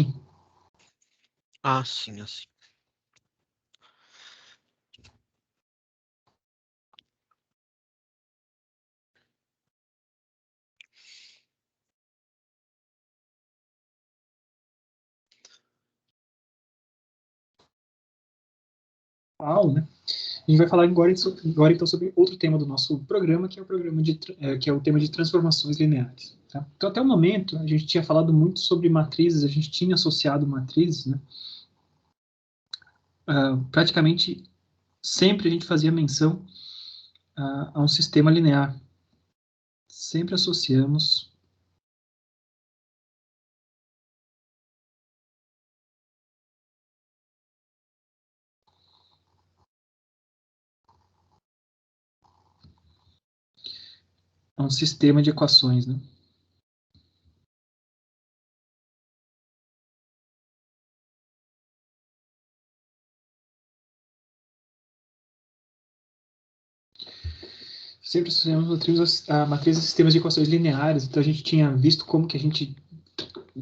aqui? Ah, sim, assim. Né? A gente vai falar agora então sobre outro tema do nosso programa, que é o programa que é o tema de transformações lineares. Tá? Então, até o momento, a gente tinha falado muito sobre matrizes, a gente tinha associado matrizes, né? Praticamente sempre a gente fazia menção a um sistema linear. Sempre associamos a um sistema de equações, né? Sempre associamos a matrizes a sistemas de equações lineares, então a gente tinha visto como que a gente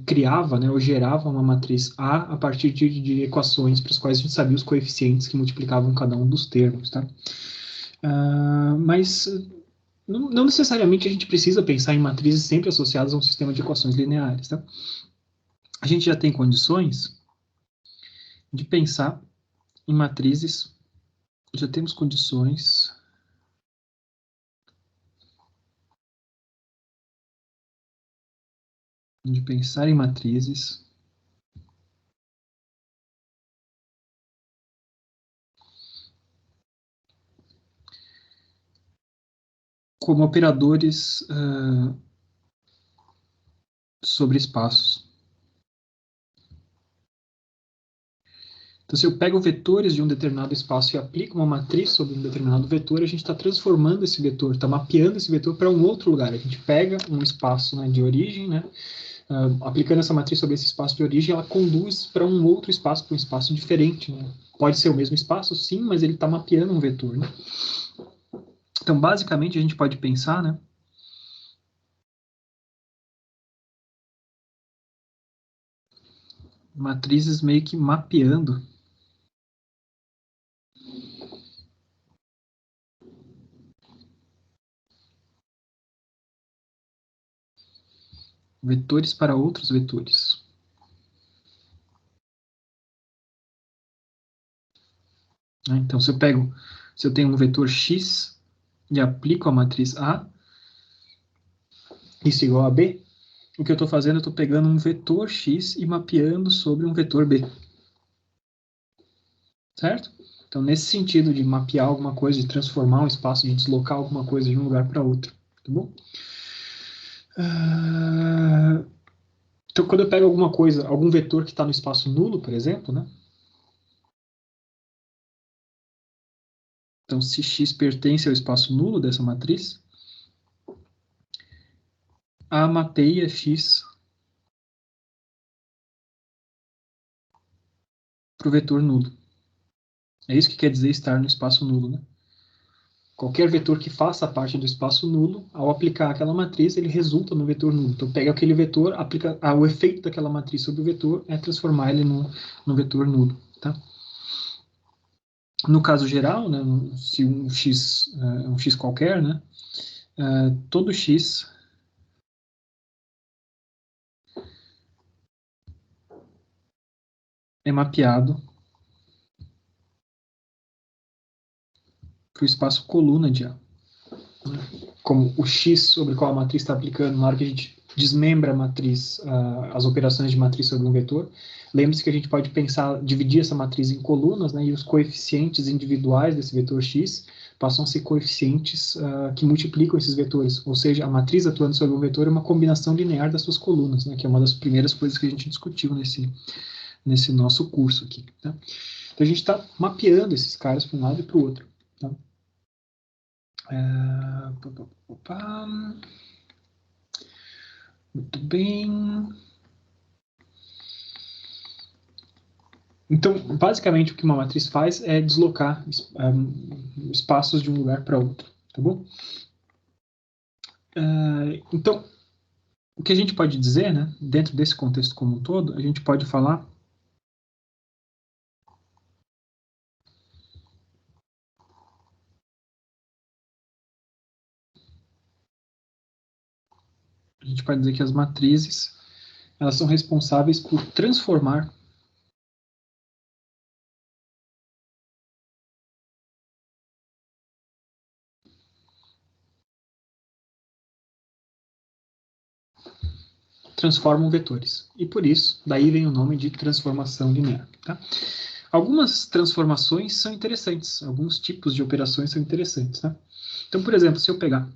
criava, né, ou gerava uma matriz A partir de equações para as quais a gente sabia os coeficientes que multiplicavam cada um dos termos, tá? Mas não necessariamente a gente precisa pensar em matrizes sempre associadas a um sistema de equações lineares, tá? A gente já tem condições de pensar em matrizes, já temos condições de pensar em matrizes como operadores sobre espaços. Então, se eu pego vetores de um determinado espaço e aplico uma matriz sobre um determinado vetor, a gente está transformando esse vetor, está mapeando esse vetor para um outro lugar. A gente pega um espaço, né, de origem, né, aplicando essa matriz sobre esse espaço de origem, ela conduz para um outro espaço, para um espaço diferente. Né? Pode ser o mesmo espaço, sim, mas ele está mapeando um vetor. Né? Então, basicamente, a gente pode pensar, né, matrizes meio que mapeando vetores para outros vetores. Então, se eu tenho um vetor x e aplico a matriz A, isso é igual a B, o que eu estou fazendo, eu estou pegando um vetor x e mapeando sobre um vetor B. Certo? Então, nesse sentido de mapear alguma coisa, de transformar um espaço, de deslocar alguma coisa de um lugar para outro. Tá bom? Então, quando eu pego alguma coisa, algum vetor que está no espaço nulo, por exemplo, né? Então, se x pertence ao espaço nulo dessa matriz, a mapeia x para o vetor nulo. É isso que quer dizer estar no espaço nulo, né? Qualquer vetor que faça parte do espaço nulo, ao aplicar aquela matriz, ele resulta no vetor nulo. Então, pega aquele vetor, aplica o efeito daquela matriz sobre o vetor é transformar ele no vetor nulo. Tá? No caso geral, né, se um x é um x qualquer, né, todo x é mapeado para o espaço coluna de A. Como o x sobre o qual a matriz está aplicando, na hora que a gente desmembra a matriz, as operações de matriz sobre um vetor, lembre-se que a gente pode pensar, dividir essa matriz em colunas, né, e os coeficientes individuais desse vetor x passam a ser coeficientes que multiplicam esses vetores, ou seja, a matriz atuando sobre um vetor é uma combinação linear das suas colunas, né, que é uma das primeiras coisas que a gente discutiu nesse nosso curso aqui. Tá? Então a gente está mapeando esses caras para um lado e para o outro. Tá? Muito bem. Então, basicamente, o que uma matriz faz é deslocar espaços de um lugar para outro, tá bom? Então, O que a gente pode dizer, né, dentro desse contexto como um todo, a gente pode falar dizer que as matrizes, elas são responsáveis por transformar transformam vetores. E por isso, daí vem o nome de transformação linear. Tá? Algumas transformações são interessantes, alguns tipos de operações são interessantes. Tá? Então, por exemplo, se eu pegar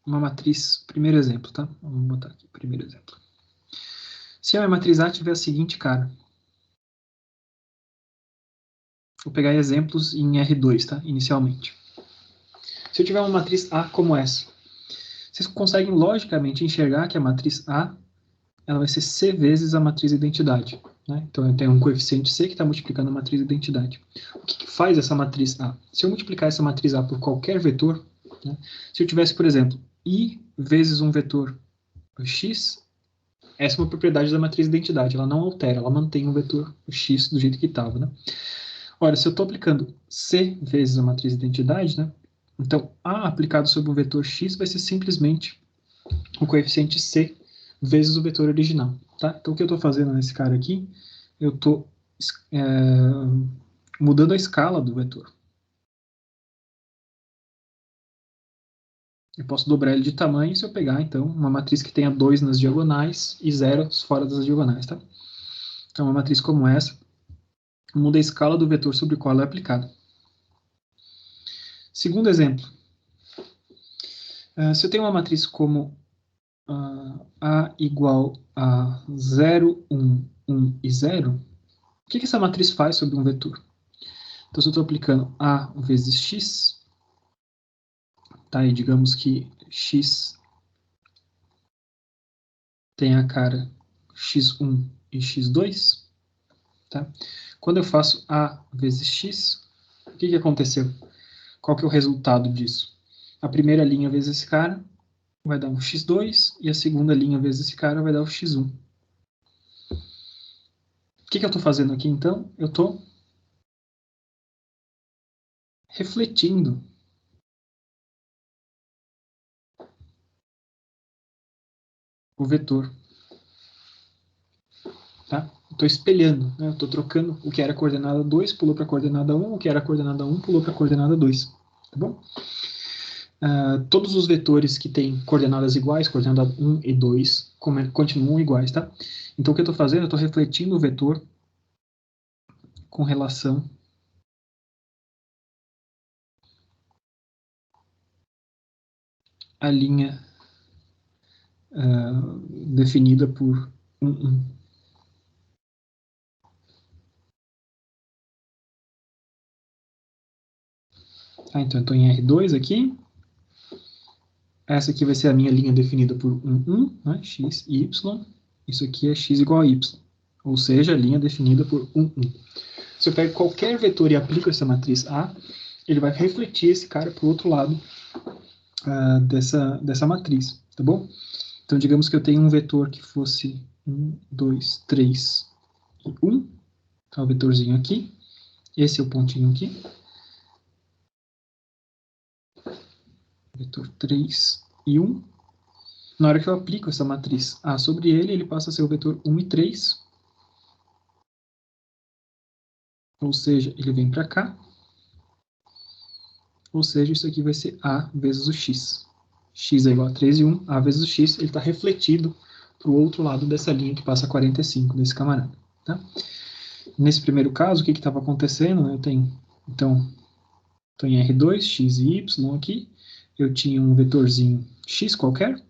uma matriz, primeiro exemplo, tá? Vamos botar aqui, primeiro exemplo. Se a minha matriz A tiver a seguinte cara, vou pegar exemplos em R2, tá? Inicialmente. Se eu tiver uma matriz A como essa, vocês conseguem logicamente enxergar que a matriz A ela vai ser C vezes a matriz identidade. Né? Então, eu tenho um coeficiente C que está multiplicando a matriz identidade. O que faz essa matriz A? Se eu multiplicar essa matriz A por qualquer vetor, né? Se eu tivesse, por exemplo, I vezes um vetor X, essa é uma propriedade da matriz identidade. Ela não altera, ela mantém o vetor X do jeito que estava. Né? Ora, se eu estou aplicando C vezes a matriz identidade, né? Então, A aplicado sobre o vetor X vai ser simplesmente o coeficiente C vezes o vetor original. Tá? Então, o que eu estou fazendo nesse cara aqui, eu estou mudando a escala do vetor. Eu posso dobrar ele de tamanho se eu pegar, então, uma matriz que tenha 2 nas diagonais e 0 fora das diagonais. Tá? Então, uma matriz como essa muda a escala do vetor sobre o qual ela é aplicada. Segundo exemplo, se eu tenho uma matriz como A igual a 0, 1, 1 e 0, o que essa matriz faz sobre um vetor? Então, se eu estou aplicando A vezes X, tá? E digamos que X tem a cara X1 e X2, tá? Quando eu faço A vezes X, o que aconteceu? Qual que é o resultado disso? A primeira linha vezes esse cara vai dar um X2 e a segunda linha vezes esse cara vai dar o X1. O que eu estou fazendo aqui, então? Eu estou refletindo o vetor. Tá? Estou espelhando, né? Estou trocando o que era coordenada 2, pulou para a coordenada 1, o que era coordenada 1, pulou para a coordenada 2. Tá bom? Todos os vetores que têm coordenadas iguais, coordenada 1 e 2, continuam iguais. Tá? Então, o que eu estou fazendo? Eu estou refletindo o vetor com relação à linha definida por 1, 1. Então, eu estou em R2 aqui. Essa aqui vai ser a minha linha definida por 1, 1, né? X e Y. Isso aqui é X igual a Y. Ou seja, a linha definida por 1, 1. Se eu pego qualquer vetor e aplico essa matriz A, ele vai refletir esse cara para o outro lado dessa matriz, tá bom? Então, digamos que eu tenho um vetor que fosse 1, 2, 3 e 1. Tá o vetorzinho aqui. Esse é o pontinho aqui. Vetor 3 e 1. Na hora que eu aplico essa matriz A sobre ele, ele passa a ser o vetor 1 e 3. Ou seja, ele vem para cá. Ou seja, isso aqui vai ser A vezes o X. X é igual a 3 e 1, A vezes o X, ele está refletido para o outro lado dessa linha que passa 45 desse camarada. Tá? Nesse primeiro caso, o que estava acontecendo? Eu tenho, então, estou em R2, X e Y aqui. Eu tinha um vetorzinho X qualquer.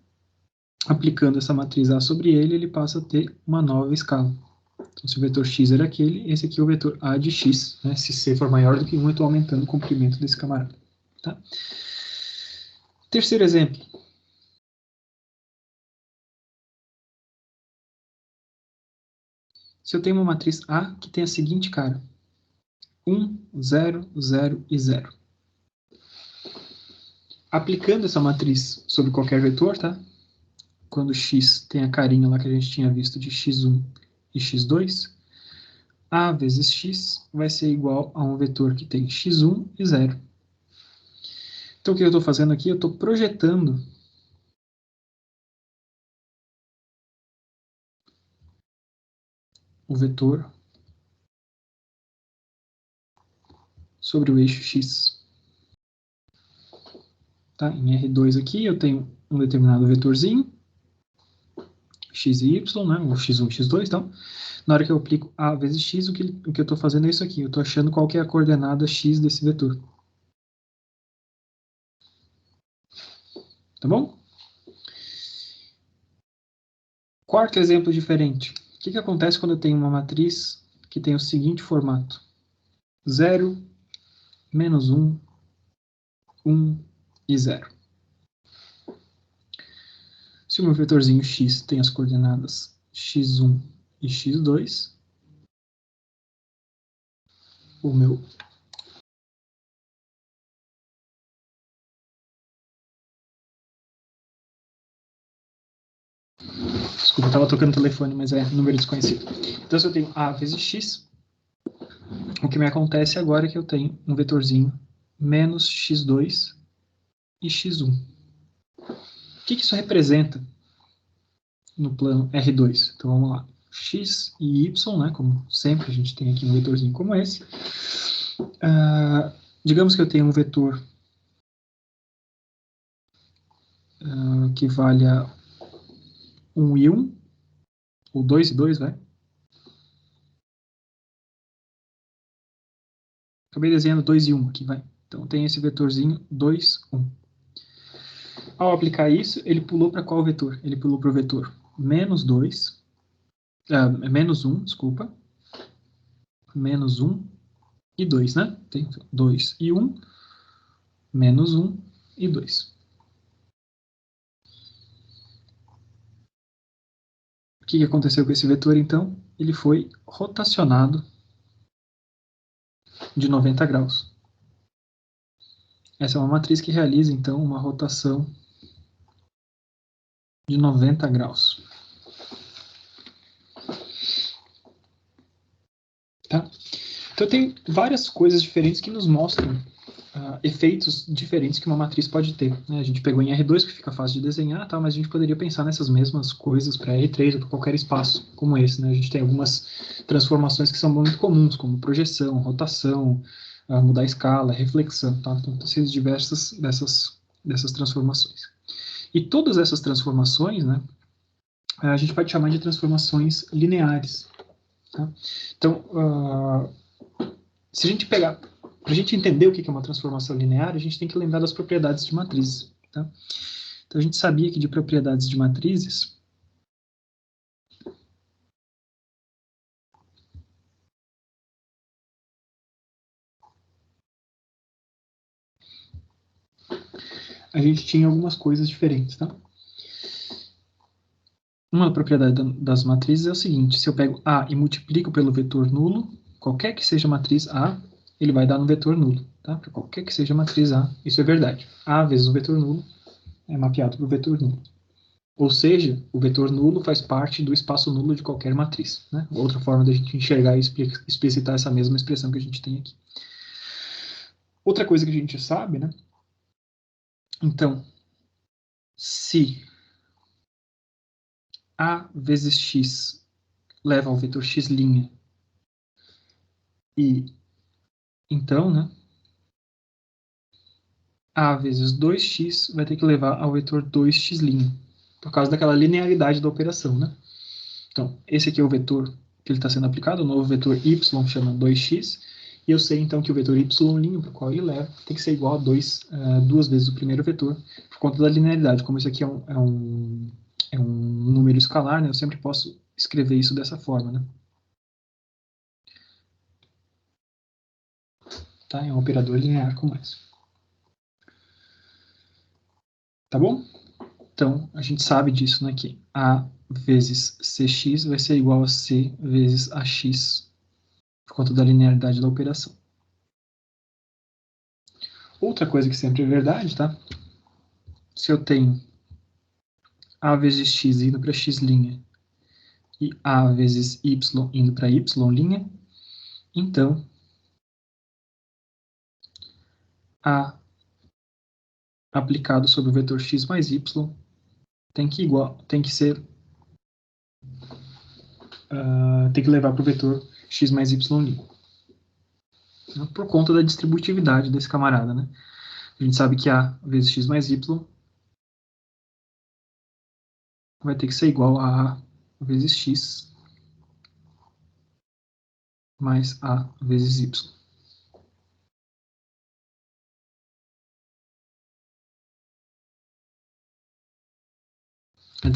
Aplicando essa matriz A sobre ele, ele passa a ter uma nova escala. Então, se o vetor X era aquele, esse aqui é o vetor A de X. Né? Se C for maior do que 1, eu estou aumentando o comprimento desse camarada. Tá? Terceiro exemplo. Se eu tenho uma matriz A que tem a seguinte cara: 1, 0, 0 e 0. aplicando essa matriz sobre qualquer vetor, tá? Quando x tem a carinha lá que a gente tinha visto de x1 e x2, a vezes x vai ser igual a um vetor que tem x1 e 0. Então, o que eu estou fazendo aqui? Eu estou projetando o vetor sobre o eixo x. Tá? Em R2 aqui eu tenho um determinado vetorzinho, x e y, né? O x1 e x2, então. Na hora que eu aplico a vezes x, o que eu estou fazendo é isso aqui. Eu estou achando qual que é a coordenada x desse vetor. Tá bom? Quarto exemplo diferente. O que acontece quando eu tenho uma matriz que tem o seguinte formato? 0, menos 1, 1 e 0. Se o meu vetorzinho x tem as coordenadas x1 e x2, o meu desculpa, eu estava tocando o telefone, mas é número desconhecido. Então, se eu tenho a vezes x, o que me acontece agora é que eu tenho um vetorzinho menos x2 e x1. O que isso representa no plano R2? Então, vamos lá. X e y, né, como sempre a gente tem aqui um vetorzinho como esse. Digamos que eu tenho um vetor que valha 1 e 1, ou 2 e 2, vai. Acabei desenhando 2 e 1 aqui, vai. Então, tem esse vetorzinho 2, 1. Ao aplicar isso, ele pulou para qual vetor? Ele pulou para o vetor menos 2, menos 1, desculpa, menos 1 e 2, né? Tem 2 e 1, menos 1 e 2. O que aconteceu com esse vetor, então? Ele foi rotacionado de 90 graus. Essa é uma matriz que realiza, então, uma rotação de 90 graus. Tá? Então, tem várias coisas diferentes que nos mostram efeitos diferentes que uma matriz pode ter. Né? A gente pegou em R2, que fica fácil de desenhar, tá? Mas a gente poderia pensar nessas mesmas coisas para R3 ou para qualquer espaço como esse. Né? A gente tem algumas transformações que são muito comuns, como projeção, rotação, mudar a escala, reflexão. Tá? Então, tem diversas dessas transformações. E todas essas transformações, né, a gente pode chamar de transformações lineares. Tá? Então, se a gente pegar, para a gente entender o que é uma transformação linear, a gente tem que lembrar das propriedades de matrizes. Tá? Então, a gente sabia que de propriedades de matrizes, a gente tinha algumas coisas diferentes. Tá? Uma propriedade das matrizes é o seguinte: se eu pego A e multiplico pelo vetor nulo, qualquer que seja a matriz A, ele vai dar no vetor nulo. Tá? Para qualquer que seja a matriz A, isso é verdade. A vezes o vetor nulo é mapeado para o vetor nulo. Ou seja, o vetor nulo faz parte do espaço nulo de qualquer matriz. Né? Outra forma da gente enxergar e explicitar essa mesma expressão que a gente tem aqui. Outra coisa que a gente sabe, né? Então, se A vezes x leva ao vetor x', e então, né? A vezes 2x vai ter que levar ao vetor 2x', por causa daquela linearidade da operação, né? Então, esse aqui é o vetor que ele está sendo aplicado, o novo vetor y chama 2x, e eu sei então que o vetor y' para o qual ele leva tem que ser igual a 2 vezes o primeiro vetor, por conta da linearidade. Como isso aqui é um número escalar, né, eu sempre posso escrever isso dessa forma. Né? Tá? É um operador linear como esse. Tá bom? Então, a gente sabe disso, né, que A vezes Cx vai ser igual a C vezes AX, por conta da linearidade da operação. Outra coisa que sempre é verdade, tá? se eu tenho A vezes X indo para X' e A vezes Y indo para Y', então A aplicado sobre o vetor X mais Y tem que ser, tem que levar para o vetor X mais Y'. Por conta da distributividade desse camarada, né? A gente sabe que A vezes X mais Y vai ter que ser igual a A vezes X mais A vezes Y. A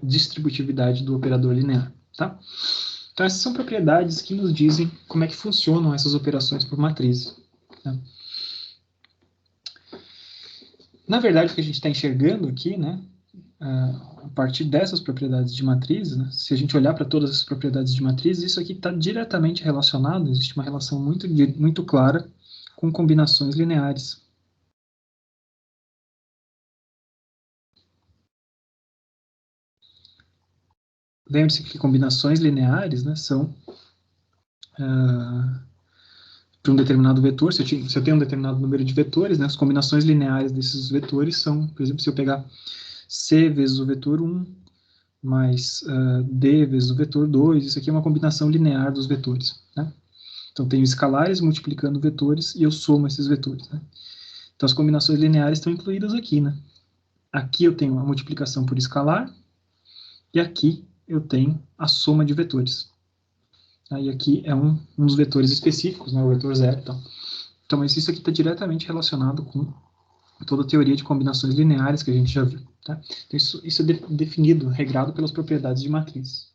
distributividade do operador linear, tá? Então, essas são propriedades que nos dizem como é que funcionam essas operações por matrizes. Tá? Na verdade, o que a gente está enxergando aqui, né, a partir dessas propriedades de matrizes, né, se a gente olhar para todas as propriedades de matrizes, isso aqui está diretamente relacionado, existe uma relação muito clara com combinações lineares. Lembre-se que combinações lineares, né, são para um determinado vetor, se eu tenho um determinado número de vetores, né, as combinações lineares desses vetores são, por exemplo, se eu pegar C vezes o vetor 1, mais D vezes o vetor 2, isso aqui é uma combinação linear dos vetores. Né? Então, tenho escalares multiplicando vetores e eu somo esses vetores. Né? Então, as combinações lineares estão incluídas aqui. Né? Aqui eu tenho a multiplicação por escalar e aqui eu tenho a soma de vetores. E aqui é um dos vetores específicos, né, o vetor zero. Então, mas isso aqui está diretamente relacionado com toda a teoria de combinações lineares que a gente já viu. Tá? Então, isso é definido, regrado pelas propriedades de matrizes.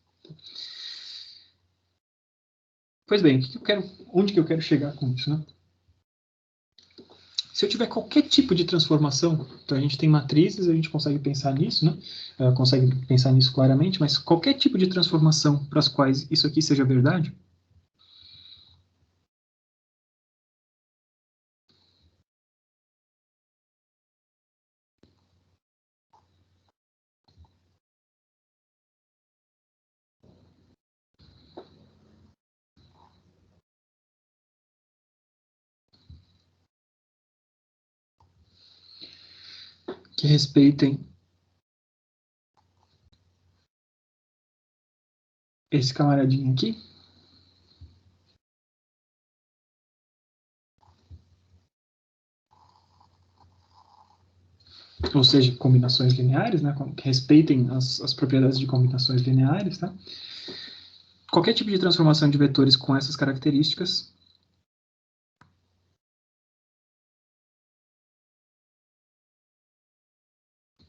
Pois bem, onde que eu quero chegar com isso? Né? Se eu tiver qualquer tipo de transformação, então a gente tem matrizes, a gente consegue pensar nisso, né? Consegue pensar nisso claramente, mas qualquer tipo de transformação para as quais isso aqui seja verdade, que respeitem esse camaradinho aqui, ou seja, combinações lineares, né, que respeitem as propriedades de combinações lineares, tá? Qualquer tipo de transformação de vetores com essas características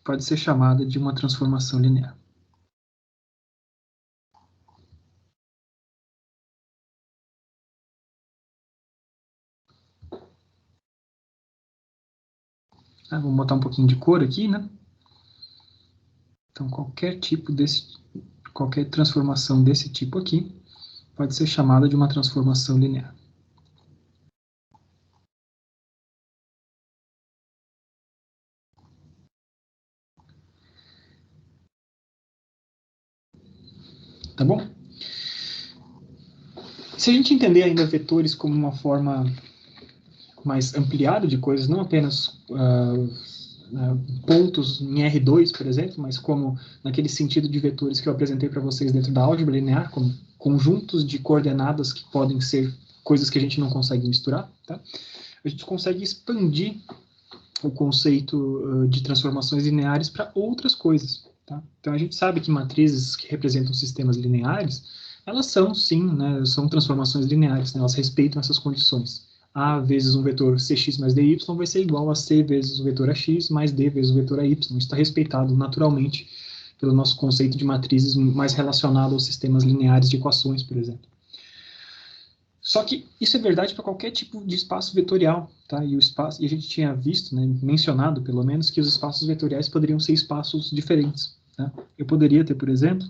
pode ser chamada de uma transformação linear. Vamos botar um pouquinho de cor aqui, né? Então, qualquer transformação desse tipo aqui pode ser chamada de uma transformação linear. Tá bom? Se a gente entender ainda vetores como uma forma mais ampliada de coisas, não apenas pontos em R2, por exemplo, mas como naquele sentido de vetores que eu apresentei para vocês dentro da álgebra linear, como conjuntos de coordenadas que podem ser coisas que a gente não consegue misturar, tá? A gente consegue expandir o conceito de transformações lineares para outras coisas. Tá? Então, a gente sabe que matrizes que representam sistemas lineares, elas são, sim, né, são transformações lineares, né, elas respeitam essas condições. A vezes um vetor cx mais dy vai ser igual a c vezes o vetor ax mais d vezes o vetor ay. Isso está respeitado naturalmente pelo nosso conceito de matrizes mais relacionado aos sistemas lineares de equações, por exemplo. Só que isso é verdade para qualquer tipo de espaço vetorial, tá? E a gente tinha visto, né, mencionado pelo menos, que os espaços vetoriais poderiam ser espaços diferentes. Tá? Eu poderia ter, por exemplo,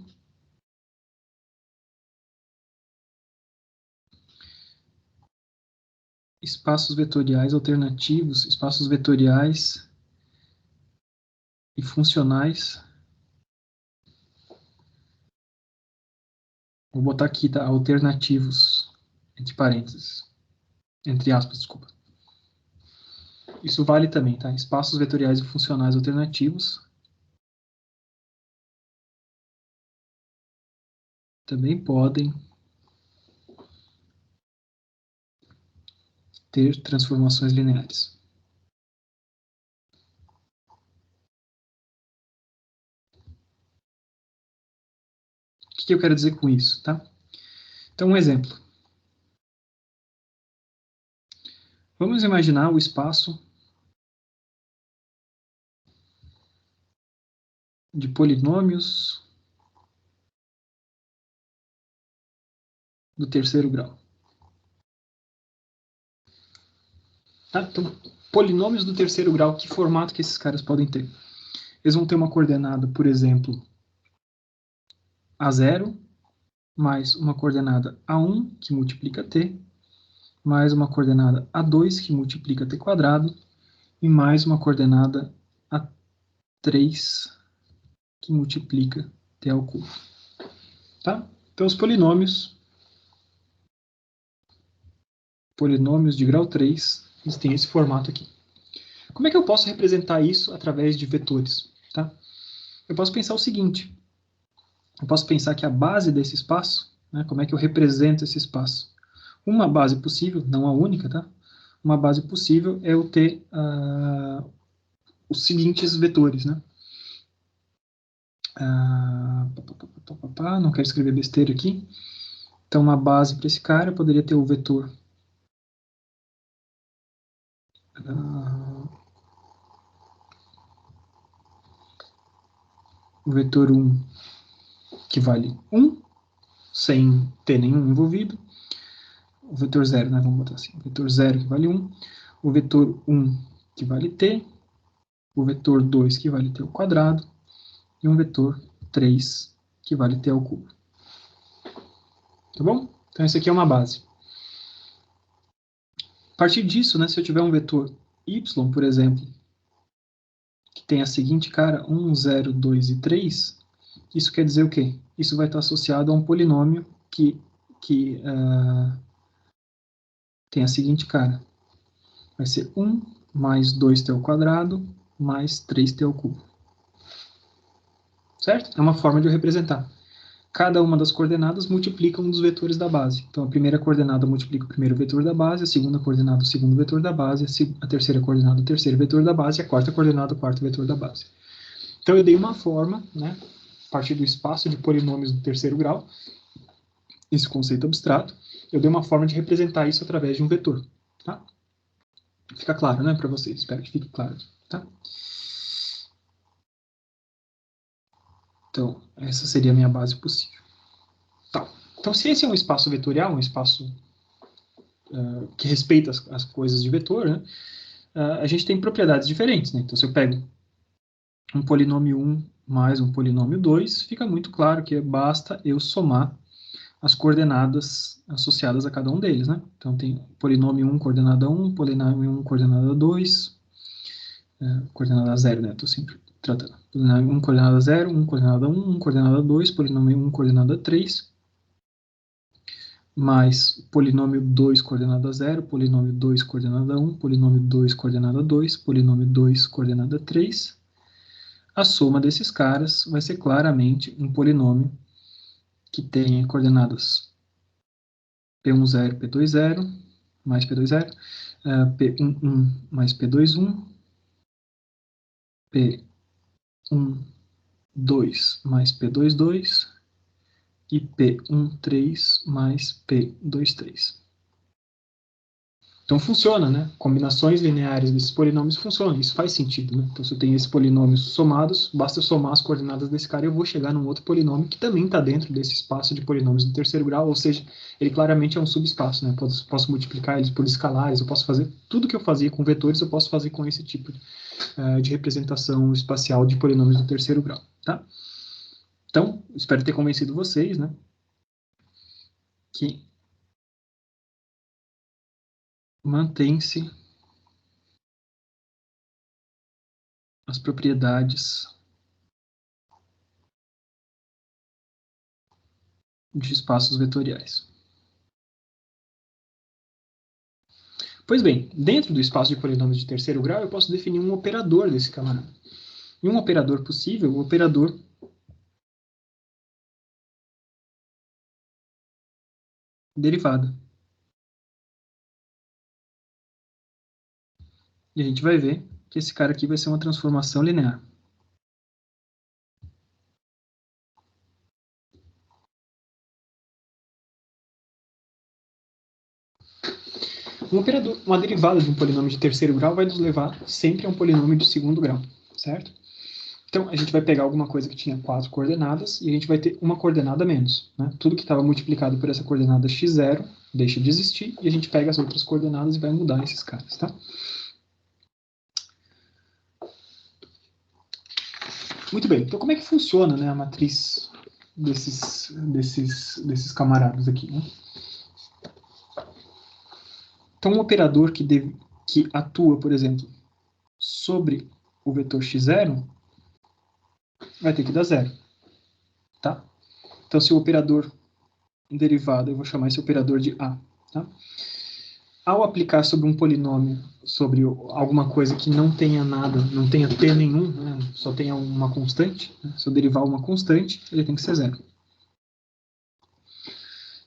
espaços vetoriais alternativos, espaços vetoriais e funcionais. Vou botar aqui, tá? Alternativos, entre parênteses. Entre aspas, desculpa. Isso vale também, tá? Espaços vetoriais e funcionais alternativos também podem ter transformações lineares. O que eu quero dizer com isso, tá? Então, um exemplo. Vamos imaginar o espaço de polinômios do terceiro grau. Tá? Então, polinômios do terceiro grau, que formato que esses caras podem ter? Eles vão ter uma coordenada, por exemplo, A0, mais uma coordenada A1, que multiplica T, mais uma coordenada A2, que multiplica T quadrado, e mais uma coordenada A3, que multiplica T ao cubo. Tá? Então, os polinômios de grau 3, eles têm esse formato aqui. Como é que eu posso representar isso através de vetores? Tá? Eu posso pensar o seguinte. Eu posso pensar que a base desse espaço, né, como é que eu represento esse espaço? Uma base possível, não a única, tá? Uma base possível é eu ter os seguintes vetores, né? Não quero escrever besteira aqui. Então, uma base para esse cara, eu poderia ter o vetor o vetor 1, que vale 1, sem ter nenhum envolvido. O vetor 0, né? Vamos botar assim. O vetor 0, que vale 1. O vetor 1, que vale t. O vetor 2, que vale t ao quadrado. E um vetor 3, que vale t ao cubo. Tá bom? Então, essa aqui é uma base. A partir disso, né, se eu tiver um vetor y, por exemplo, que tem a seguinte cara, 1, 0, 2 e 3, isso quer dizer o quê? Isso vai estar associado a um polinômio que tem a seguinte cara. Vai ser 1 mais 2t ao quadrado mais 3t ao cubo. Certo? É uma forma de eu representar. Cada uma das coordenadas multiplica um dos vetores da base. Então, a primeira coordenada multiplica o primeiro vetor da base, a segunda coordenada o segundo vetor da base, a terceira coordenada o terceiro vetor da base, e a quarta coordenada o quarto vetor da base. Então, eu dei uma forma, né, a partir do espaço de polinômios do terceiro grau, esse conceito abstrato, eu dei uma forma de representar isso através de um vetor. Tá? Fica claro, né, para vocês? Espero que fique claro. Tá? Então, essa seria a minha base possível. Tá. Então, se esse é um espaço vetorial, um espaço que respeita as coisas de vetor, né, a gente tem propriedades diferentes. Né? Então, se eu pego um polinômio 1 mais um polinômio 2, fica muito claro que basta eu somar as coordenadas associadas a cada um deles. Né? Então, tem polinômio 1, coordenada 1, polinômio 1, coordenada 2, coordenada 0, né? Estou sempre tratando. Polinômio 1, coordenada 0, 1, coordenada 1, 1, coordenada 2, polinômio 1, coordenada 3, mais polinômio 2, coordenada 0, polinômio 2, coordenada 1, polinômio 2, coordenada 2, polinômio 2, coordenada 3. A soma desses caras vai ser claramente um polinômio que tem coordenadas P10, P20, mais P20, P11 mais P21, P12 mais P22 e P13 mais P23. Então funciona, né? Combinações lineares desses polinômios funcionam, isso faz sentido, né? Então se eu tenho esses polinômios somados, basta eu somar as coordenadas desse cara e eu vou chegar num outro polinômio que também está dentro desse espaço de polinômios do terceiro grau, ou seja, ele claramente é um subespaço, né? Posso multiplicar eles por escalares, eu posso fazer tudo que eu fazia com vetores, eu posso fazer com esse tipo de representação espacial de polinômios do terceiro grau, tá? Então, espero ter convencido vocês, né? Que mantém-se as propriedades de espaços vetoriais. Pois bem, dentro do espaço de polinômios de terceiro grau, eu posso definir um operador desse camarada. E um operador possível, o operador derivada. E a gente vai ver que esse cara aqui vai ser uma transformação linear. Um operador, uma derivada de um polinômio de terceiro grau vai nos levar sempre a um polinômio de segundo grau, certo? Então, a gente vai pegar alguma coisa que tinha 4 coordenadas e a gente vai ter uma coordenada a menos, né? Tudo que estava multiplicado por essa coordenada x0 deixa de existir e a gente pega as outras coordenadas e vai mudar esses caras, tá? Muito bem, então como é que funciona, né, a matriz desses camaradas aqui, né? Então, um operador que atua, por exemplo, sobre o vetor x0 vai ter que dar zero, tá? Então, se o operador derivado, eu vou chamar esse operador de A, tá? Ao aplicar sobre um polinômio, sobre alguma coisa que não tenha nada, não tenha t nenhum, né, só tenha uma constante, né, se eu derivar uma constante, ele tem que ser zero.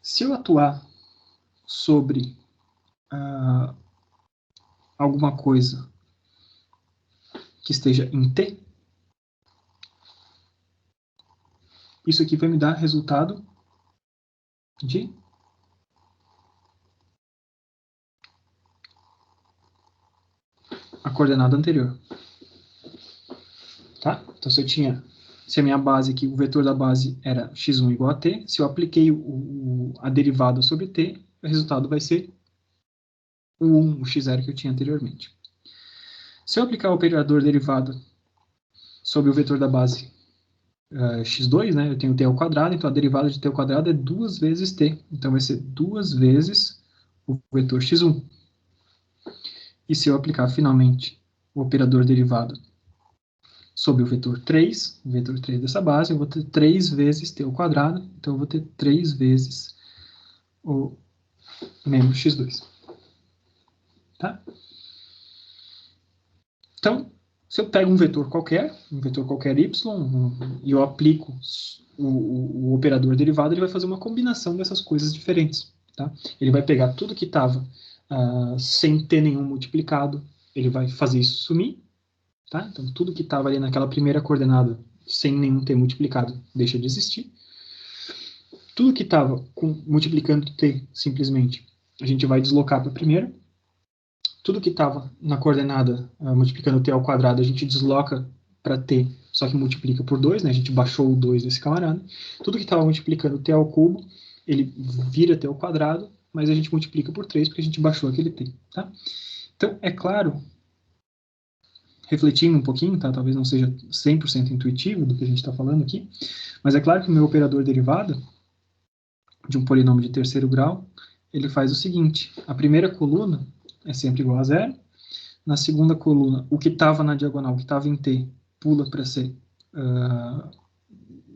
Se eu atuar sobre alguma coisa que esteja em t, isso aqui vai me dar resultado de a coordenada anterior. Tá? Então, se a minha base aqui, o vetor da base era x1 igual a t, se eu apliquei a derivada sobre t, o resultado vai ser o 1, o x0 que eu tinha anteriormente. Se eu aplicar o operador derivado sobre o vetor da base x2, né, eu tenho t ao quadrado, então a derivada de t ao quadrado é 2 vezes t. Então vai ser 2 vezes o vetor x1. E se eu aplicar finalmente o operador derivado sobre o vetor 3 dessa base, eu vou ter 3 vezes t ao quadrado, então eu vou ter 3 vezes o menos x2. Tá? Então, se eu pego um vetor qualquer y, e eu aplico o operador derivado, ele vai fazer uma combinação dessas coisas diferentes. Tá? Ele vai pegar tudo que estava sem ter nenhum multiplicado, ele vai fazer isso sumir. Tá? Então, tudo que estava ali naquela primeira coordenada, sem nenhum t multiplicado, deixa de existir. Tudo que estava multiplicando t, simplesmente, a gente vai deslocar para a primeira. Tudo que estava na coordenada multiplicando t ao quadrado, a gente desloca para t, só que multiplica por 2, né? A gente baixou o 2 desse camarada. Tudo que estava multiplicando t ao cubo, ele vira t ao quadrado, mas a gente multiplica por 3 porque a gente baixou aquele t. Tá? Então, é claro, refletindo um pouquinho, tá? Talvez não seja 100% intuitivo do que a gente está falando aqui, mas é claro que o meu operador derivado de um polinômio de terceiro grau, ele faz o seguinte: a primeira coluna é sempre igual a zero, na segunda coluna, o que estava na diagonal, o que estava em t, pula para ser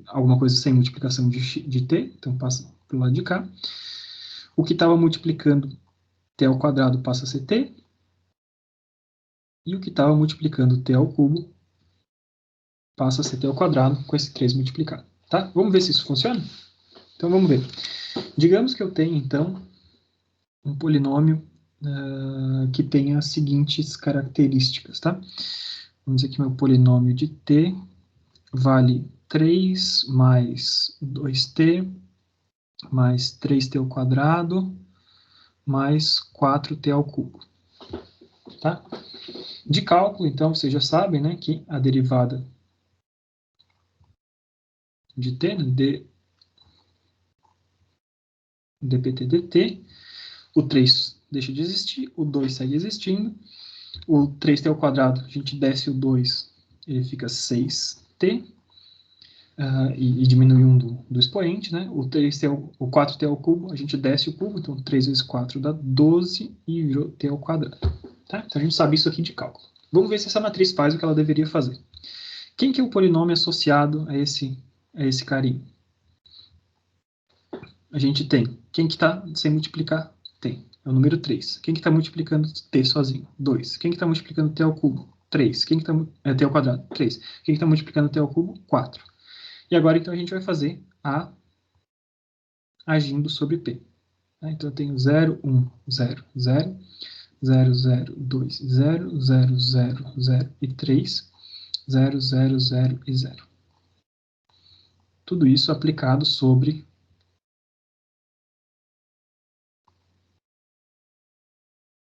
alguma coisa sem multiplicação de t, então passa para o lado de cá. O que estava multiplicando t ao quadrado passa a ser t, e o que estava multiplicando t ao cubo passa a ser t ao quadrado com esse 3 multiplicado. Tá? Vamos ver se isso funciona? Então vamos ver. Digamos que eu tenho, então, um polinômio que tem as seguintes características, tá? Vamos dizer que meu polinômio de t vale 3 mais 2t mais 3t ao quadrado mais 4t ao cubo. Tá? De cálculo, então, vocês já sabem, né, que a derivada de t, né, dpt dt, o 3 deixa de existir, o 2 segue existindo, o 3t ao quadrado, a gente desce o 2, ele fica 6t, e diminui um do expoente, né? O 4t ao cubo, a gente desce o cubo, então 3 vezes 4 dá 12 e virou t ao quadrado. Tá? Então a gente sabe isso aqui de cálculo. Vamos ver se essa matriz faz o que ela deveria fazer. Quem que é o polinômio associado a esse carinho? A gente tem. Quem que está sem multiplicar? Tem. É o número 3. Quem que está multiplicando t sozinho? 2. Quem que está multiplicando t ao cubo? 3. Quem que está t ao quadrado? 3. Quem que está multiplicando t ao cubo? 4. E agora, então, a gente vai fazer A agindo sobre P. Então, eu tenho 0, 1, 0, 0, 0, 0, 2, 0, 0, 0, 0 e 3, 0, 0, 0 e 0. Tudo isso aplicado sobre...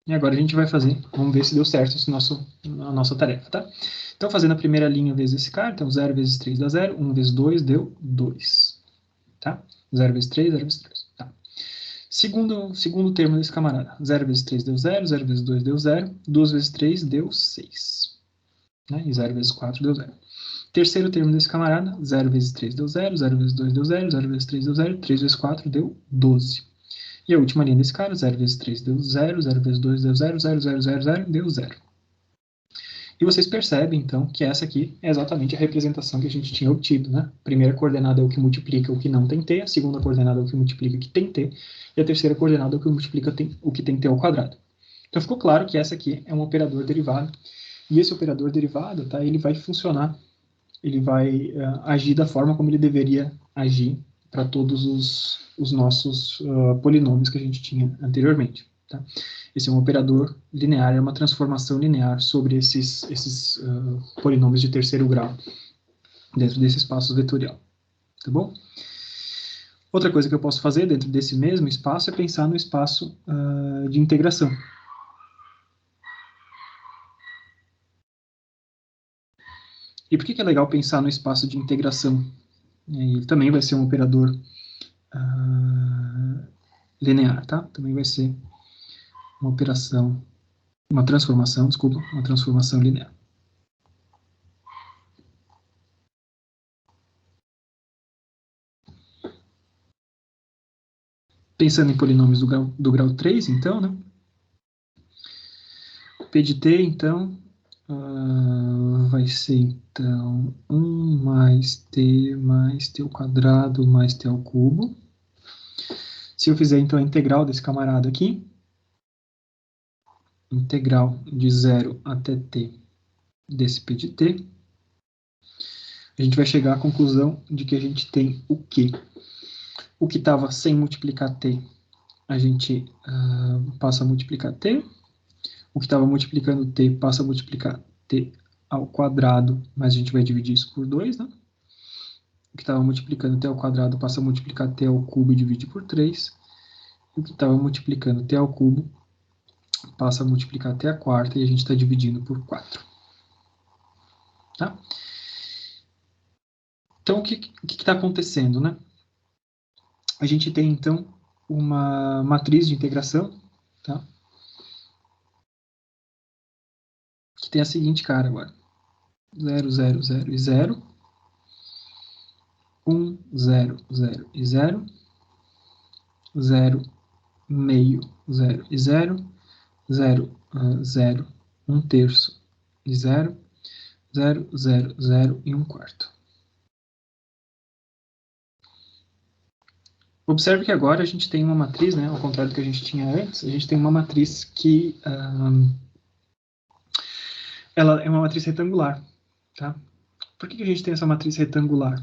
E agora a gente vai fazer, vamos ver se deu certo a nossa tarefa, tá? Então, fazendo a primeira linha vezes esse cara, então 0 vezes 3 dá 0, 1 vezes 2 deu 2, tá? 0 vezes 3, 0 vezes 3, tá? Segundo termo desse camarada, 0 vezes 3 deu 0, 0 vezes 2 deu 0, 2 vezes 3 deu 6, né? E 0 vezes 4 deu 0. Terceiro termo desse camarada, 0 vezes 3 deu 0, 0 vezes 2 deu 0, 0 vezes 3 deu 0, 3 vezes 4 deu 12. E a última linha desse cara, 0 vezes 3 deu 0, 0 vezes 2 deu 0, 0, 0, 0, 0, deu 0. E vocês percebem, então, que essa aqui é exatamente a representação que a gente tinha obtido, né? A primeira coordenada é o que multiplica o que não tem t, a segunda coordenada é o que multiplica o que tem t, e a terceira coordenada é o que multiplica o que tem t ao quadrado. Então ficou claro que essa aqui é um operador derivado, e esse operador derivado, tá, ele vai funcionar, ele vai agir da forma como ele deveria agir para todos os nossos polinômios que a gente tinha anteriormente. Tá? Esse é um operador linear, é uma transformação linear sobre esses polinômios de terceiro grau dentro desse espaço vetorial. Tá bom? Outra coisa que eu posso fazer dentro desse mesmo espaço é pensar no espaço de integração. E por que é legal pensar no espaço de integração? Ele também vai ser um operador linear, tá? Também vai ser uma transformação linear. Pensando em polinômios do grau 3, então, né? P de t, então, vai ser, então, 1 mais t ao quadrado mais t ao cubo. Se eu fizer, então, a integral desse camarada aqui, integral de 0 até t desse P de t, a gente vai chegar à conclusão de que a gente tem o quê? O que estava sem multiplicar t, a gente passa a multiplicar t. O que estava multiplicando t passa a multiplicar t ao quadrado, mas a gente vai dividir isso por 2, né? O que estava multiplicando t ao quadrado passa a multiplicar t ao cubo e divide por 3. E o que estava multiplicando t ao cubo passa a multiplicar t à quarta e a gente está dividindo por 4. Tá? Então, o que está acontecendo, né? A gente tem, então, uma matriz de integração, tá? Que tem a seguinte cara agora. 0, 0, 0 e 0. 1, 0, 0 e 0. 0, meio, 0 e 0. 0, 0, 1 terço e 0. 0, 0, 0 e 1 quarto. Observe que agora a gente tem uma matriz, né, ao contrário do que a gente tinha antes, a gente tem uma matriz que ela é uma matriz retangular. Tá? Por que a gente tem essa matriz retangular?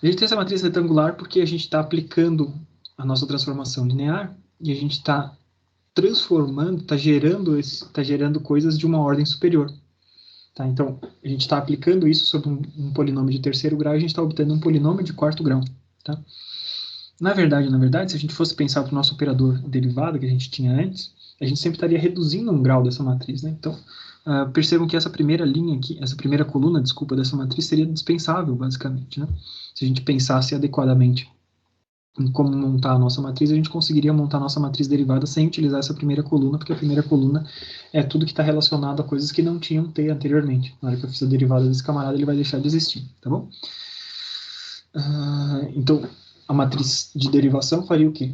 A gente tem essa matriz retangular porque a gente está aplicando a nossa transformação linear e a gente está transformando, está gerando coisas de uma ordem superior. Tá? Então, a gente está aplicando isso sobre um polinômio de terceiro grau e a gente está obtendo um polinômio de quarto grau. Tá? Na verdade, se a gente fosse pensar para o nosso operador derivado que a gente tinha antes, a gente sempre estaria reduzindo um grau dessa matriz. Né? Então, percebam que essa primeira linha aqui, essa primeira coluna, desculpa, dessa matriz seria dispensável, basicamente. Né? Se a gente pensasse adequadamente em como montar a nossa matriz, a gente conseguiria montar a nossa matriz derivada sem utilizar essa primeira coluna, porque a primeira coluna é tudo que está relacionado a coisas que não tinham t anteriormente. Na hora que eu fiz a derivada desse camarada, ele vai deixar de existir, tá bom? Então, a matriz de derivação faria o quê?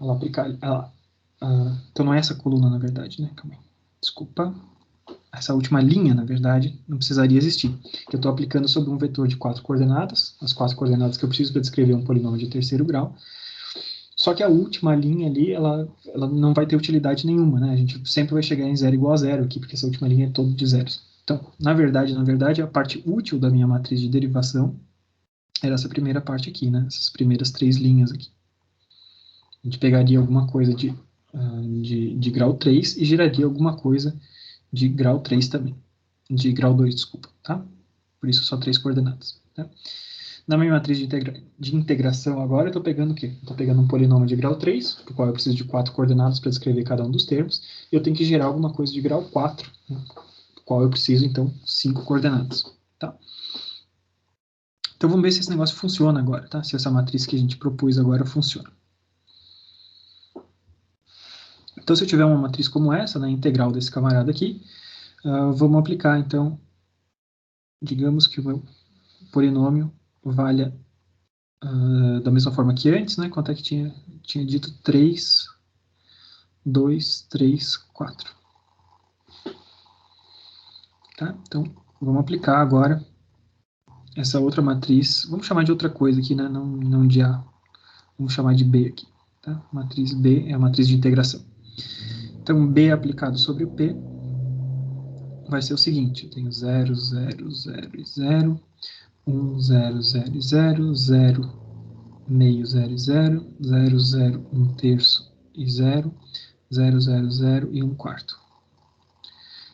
Então não é essa coluna, na verdade, né? Calma aí. Desculpa. essa última linha, na verdade, não precisaria existir. Que eu estou aplicando sobre um vetor de 4 coordenadas, as 4 coordenadas que eu preciso para descrever um polinômio de terceiro grau. Só que a última linha ali, ela não vai ter utilidade nenhuma, né? A gente sempre vai chegar em 0 igual a 0 aqui, porque essa última linha é toda de zeros. Então, na verdade, a parte útil da minha matriz de derivação era essa primeira parte aqui, né? Essas primeiras 3 linhas aqui. A gente pegaria alguma coisa de grau 3 e geraria alguma coisa de grau 3 também. De grau 2, desculpa, tá? Por isso só 3 coordenadas, tá? Na minha matriz de integração agora, eu estou pegando o quê? Estou pegando um polinômio de grau 3, para o qual eu preciso de 4 coordenadas para descrever cada um dos termos, e eu tenho que gerar alguma coisa de grau 4, né? Para o qual eu preciso, então, 5 coordenadas, tá? Então, vamos ver se esse negócio funciona agora, tá? Se essa matriz que a gente propôs agora funciona. Então, se eu tiver uma matriz como essa, né, integral desse camarada aqui, vamos aplicar, então, digamos que o meu polinômio valha da mesma forma que antes, né? Quanto é que tinha dito? 3, 2, 3, 4. Tá? Então, vamos aplicar agora essa outra matriz. Vamos chamar de outra coisa aqui, né? Não de A. Vamos chamar de B aqui. Tá? Matriz B é a matriz de integração. Então, B aplicado sobre o P vai ser o seguinte. Eu tenho 0, 0, 0 e 0. 1, 0, 0 e 0. 0, meio, 0 e 0. 0, 0, 1 terço e 0. 0, 0, 0 e 1 quarto.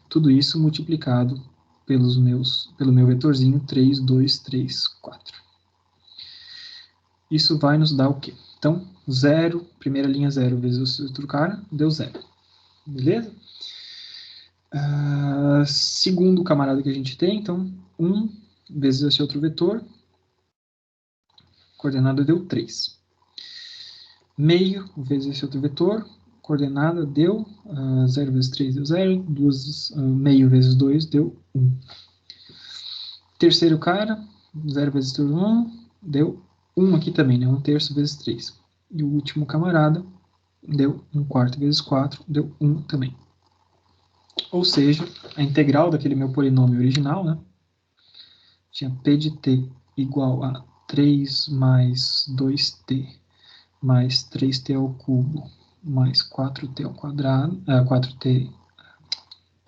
Tudo isso multiplicado pelo meu vetorzinho 3, 2, 3, 4. Isso vai nos dar o quê? Então, 0, primeira linha 0 vezes o outro cara, deu 0. Beleza? Segundo camarada que a gente tem, então, 1 vezes esse outro vetor, coordenada deu 3. Meio vezes esse outro vetor, coordenada deu 0 vezes 3 deu 0, meio vezes 2 deu 1. Terceiro cara, 0 vezes 1, deu 1 aqui também, né? 1 terço vezes 3. E o último camarada deu 1 quarto vezes 4, deu 1 também. Ou seja, a integral daquele meu polinômio original, né? Tinha p de t igual a 3 mais 2t mais 3t ao cubo mais 4t ao quadrado,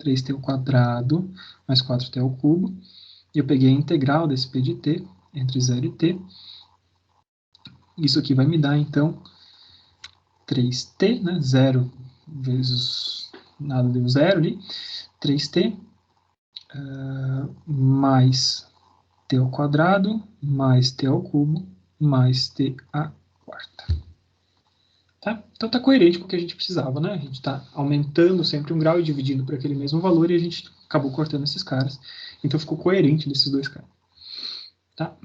3t ao quadrado mais 4t ao cubo. E eu peguei a integral desse p de t entre 0 e t. Isso aqui vai me dar, então, 3t, né? 0 vezes nada deu 0 ali. 3t mais t ao quadrado mais t ao cubo mais t à quarta. Tá? Então tá coerente com o que a gente precisava, né? A gente está aumentando sempre um grau e dividindo por aquele mesmo valor e a gente acabou cortando esses caras. Então ficou coerente desses dois caras. Tá?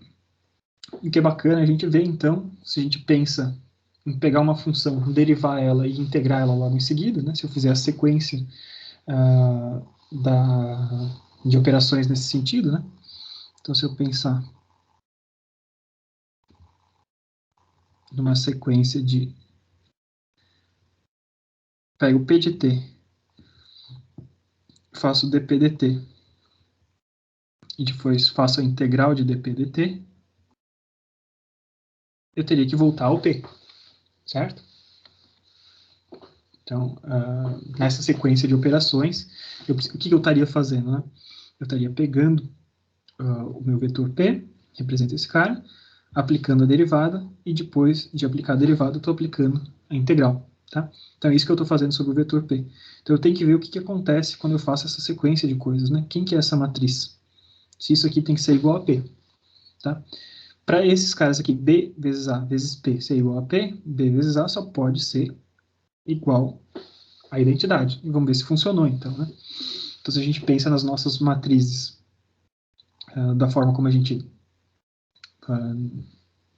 E o que é bacana a gente ver, então, se a gente pensa em pegar uma função, derivar ela e integrar ela logo em seguida, né? Se eu fizer a sequência de operações nesse sentido, né? Então, se eu pensar numa sequência de... Pego o P de t, faço dp dt, e depois faço a integral de dp dt, eu teria que voltar ao P, certo? Então, nessa sequência de operações, o que eu estaria fazendo, né? Eu estaria pegando o meu vetor P, representa esse cara, aplicando a derivada, e depois de aplicar a derivada, eu estou aplicando a integral, tá? Então, é isso que eu estou fazendo sobre o vetor P. Então, eu tenho que ver o que acontece quando eu faço essa sequência de coisas, né? Quem que é essa matriz? Se isso aqui tem que ser igual a P, tá? Para esses caras aqui, B vezes A vezes P ser igual a P, B vezes A só pode ser igual à identidade. E vamos ver se funcionou, então, né? Então, se a gente pensa nas nossas matrizes da forma como a gente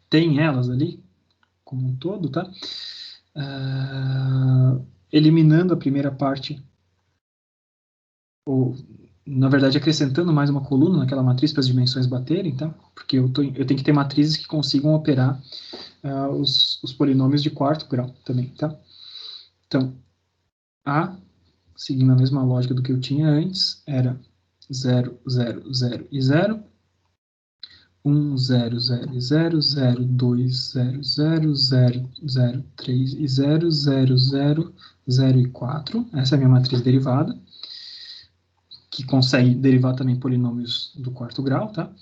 tem elas ali, como um todo, tá? Eliminando a primeira parte, ou, na verdade, acrescentando mais uma coluna naquela matriz para as dimensões baterem, tá? Porque eu tenho que ter matrizes que consigam operar os polinômios de quarto grau também, tá? Então, A seguindo a mesma lógica do que eu tinha antes, era 0, 0, 0 e 0. 1, 0, 0 e 0, 0, 2, 0, 0, 0, 0, 3 e 0, 0, 0, 0 e 4. Essa é a minha matriz derivada, que consegue derivar também polinômios do quarto grau, tá?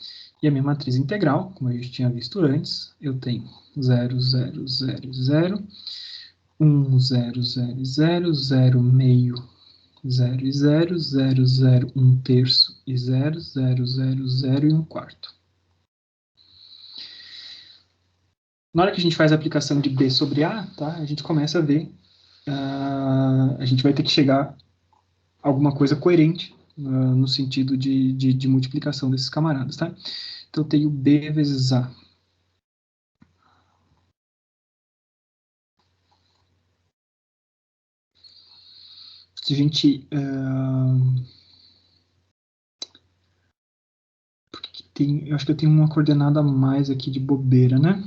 E a minha matriz integral, como a gente tinha visto antes, eu tenho 0, 0, 0, 0, 1, 0, 0, 0, 0, meio, 0 e 0, 0, 0, 1 terço e 0, 0, 0, 0 e 1 quarto. Na hora que a gente faz a aplicação de B sobre A, tá, a gente começa a ver, a gente vai ter que chegar a alguma coisa coerente no sentido de multiplicação desses camaradas, tá? Então, eu tenho B vezes A. Se a gente... eu acho que eu tenho uma coordenada a mais aqui de bobeira, né?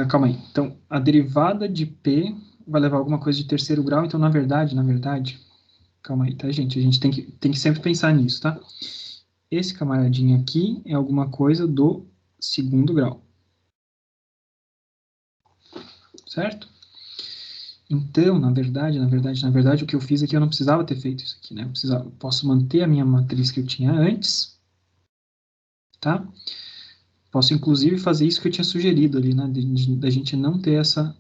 Calma aí. Então, a derivada de P vai levar alguma coisa de terceiro grau. Então, na verdade, calma aí, tá, gente? A gente tem que sempre pensar nisso, tá? Esse camaradinho aqui é alguma coisa do segundo grau. Certo? Então, na verdade, o que eu fiz aqui, eu não precisava ter feito isso aqui, né? Posso manter a minha matriz que eu tinha antes, tá? Posso, inclusive, fazer isso que eu tinha sugerido ali, né? Da gente não ter essa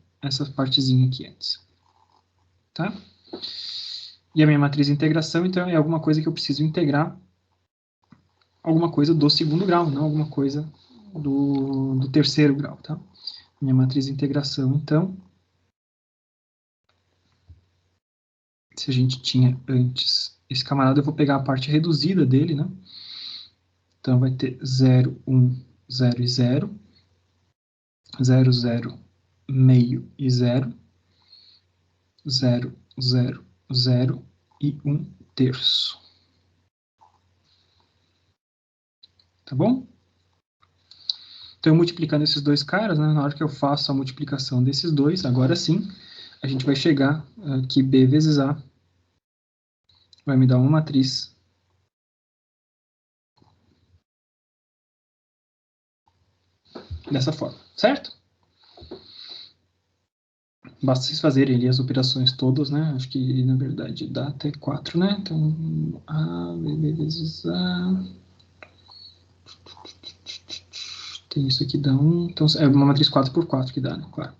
partezinha aqui antes. Tá? E a minha matriz de integração, então, é alguma coisa que eu preciso integrar, alguma coisa do segundo grau, não alguma coisa do terceiro grau, tá? Minha matriz de integração, então, se a gente tinha antes esse camarada, eu vou pegar a parte reduzida dele, né? Então, vai ter 0, 1, 0 e 0, 0, 0, meio e 0, 0, 0, 0 e 1 terço. Tá bom? Então, multiplicando esses dois caras, né, na hora que eu faço a multiplicação desses dois, agora sim, a gente vai chegar que B vezes A vai me dar uma matriz dessa forma, certo? Basta vocês fazerem ali as operações todas, né? Acho que, na verdade, dá até 4, né? Então, A, B vezes A... Tem isso aqui, dá 1. Então, é uma matriz 4 por 4 que dá, né? Claro.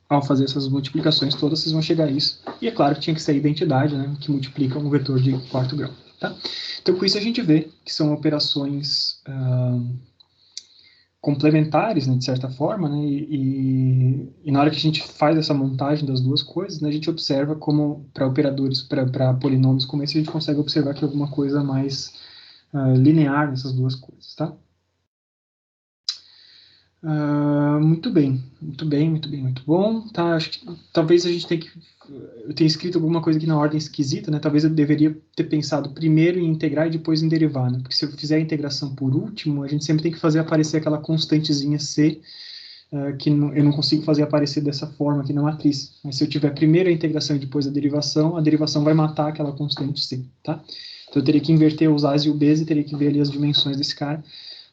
Ao fazer essas multiplicações todas, vocês vão chegar a isso. E é claro que tinha que ser a identidade, né? Que multiplica um vetor de quarto grau, tá? Então, com isso a gente vê que são operações complementares, né, de certa forma, né, e na hora que a gente faz essa montagem das duas coisas, né, a gente observa como, para operadores, para polinômios como esse, a gente consegue observar que é alguma coisa mais linear nessas duas coisas, tá? Muito bem, muito bem, muito bem, muito bom. Tá, acho que talvez a gente tenha que... Eu tenho escrito alguma coisa aqui na ordem esquisita, né? Talvez eu deveria ter pensado primeiro em integrar e depois em derivar, né? Porque se eu fizer a integração por último, a gente sempre tem que fazer aparecer aquela constantezinha C, que eu não consigo fazer aparecer dessa forma aqui na matriz. Mas se eu tiver primeiro a integração e depois a derivação vai matar aquela constante C, tá? Então eu teria que inverter os A's e o B's e teria que ver ali as dimensões desse cara.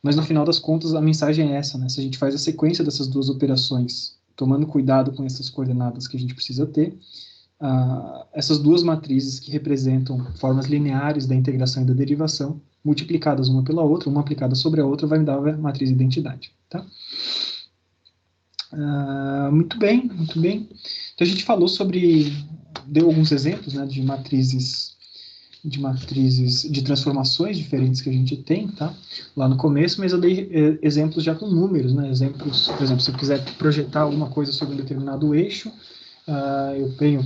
Mas no final das contas, a mensagem é essa, né? Se a gente faz a sequência dessas duas operações, tomando cuidado com essas coordenadas que a gente precisa ter, essas duas matrizes que representam formas lineares da integração e da derivação, multiplicadas uma pela outra, uma aplicada sobre a outra, vai me dar a matriz de identidade, tá? Muito bem, muito bem. Então a gente falou deu alguns exemplos, né, de matrizes de transformações diferentes que a gente tem, tá? Lá no começo, mas eu dei exemplos já com números, né? Exemplos, por exemplo, se eu quiser projetar alguma coisa sobre um determinado eixo, eu pego,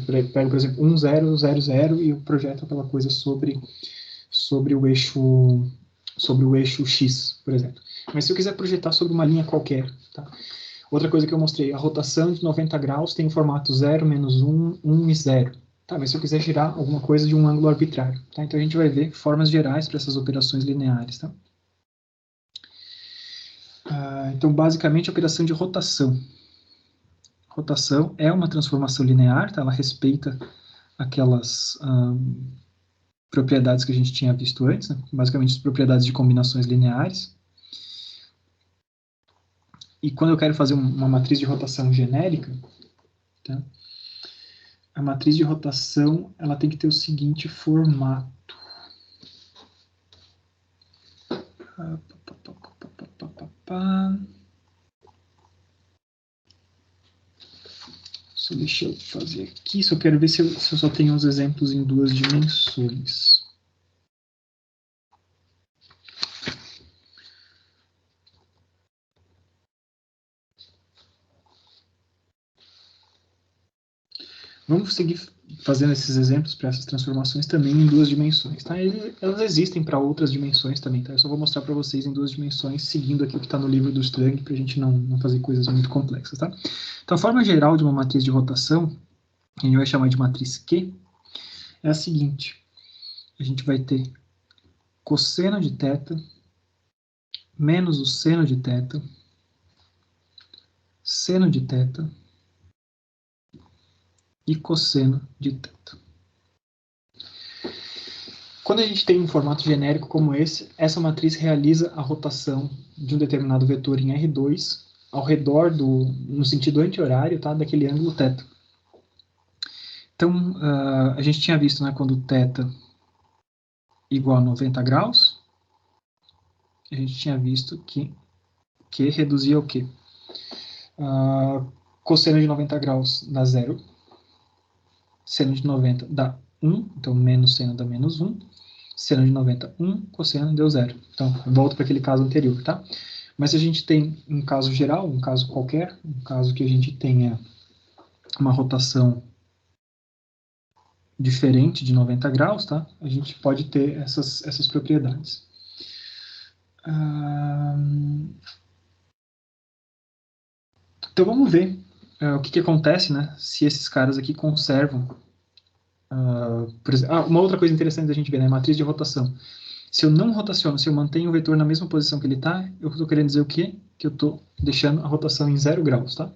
por exemplo, 1, 0, 0, 0 e eu projeto aquela coisa sobre o eixo X, por exemplo. Mas se eu quiser projetar sobre uma linha qualquer, tá? Outra coisa que eu mostrei, a rotação de 90 graus tem o formato 0, menos 1, 1 e 0. Tá, mas se eu quiser girar alguma coisa de um ângulo arbitrário, tá? Então a gente vai ver formas gerais para essas operações lineares, tá? Então, basicamente, a operação de rotação. Rotação é uma transformação linear, tá? Ela respeita aquelas propriedades que a gente tinha visto antes, né? Basicamente, as propriedades de combinações lineares. E quando eu quero fazer uma matriz de rotação genérica, tá? A matriz de rotação ela tem que ter o seguinte formato. Só deixa eu fazer aqui, só quero ver se eu só tenho os exemplos em duas dimensões. Vamos seguir fazendo esses exemplos para essas transformações também em duas dimensões, tá? Elas existem para outras dimensões também, tá? Eu só vou mostrar para vocês em duas dimensões, seguindo aqui o que está no livro do Strang, para a gente não fazer coisas muito complexas, tá? Então, a forma geral de uma matriz de rotação, que a gente vai chamar de matriz Q, é a seguinte. A gente vai ter cosseno de θ menos o seno de θ, seno de θ e cosseno de θ. Quando a gente tem um formato genérico como esse, essa matriz realiza a rotação de um determinado vetor em R2 ao redor no sentido anti-horário, tá, daquele ângulo θ. Então, a gente tinha visto, né, quando θ igual a 90 graus, a gente tinha visto que Q reduzia o quê? Cosseno de 90 graus dá 0, seno de 90 dá 1, então menos seno dá menos 1, seno de 90, 1, cosseno deu 0. Então, volto para aquele caso anterior, tá? Mas se a gente tem um caso geral, um caso qualquer, um caso que a gente tenha uma rotação diferente de 90 graus, tá? A gente pode ter essas propriedades. Então vamos ver o que acontece, né? Se esses caras aqui conservam. Por exemplo, uma outra coisa interessante da gente ver, né? Matriz de rotação. Se eu não rotaciono, se eu mantenho o vetor na mesma posição que ele está, eu estou querendo dizer o quê? Que eu estou deixando a rotação em 0 graus, tá?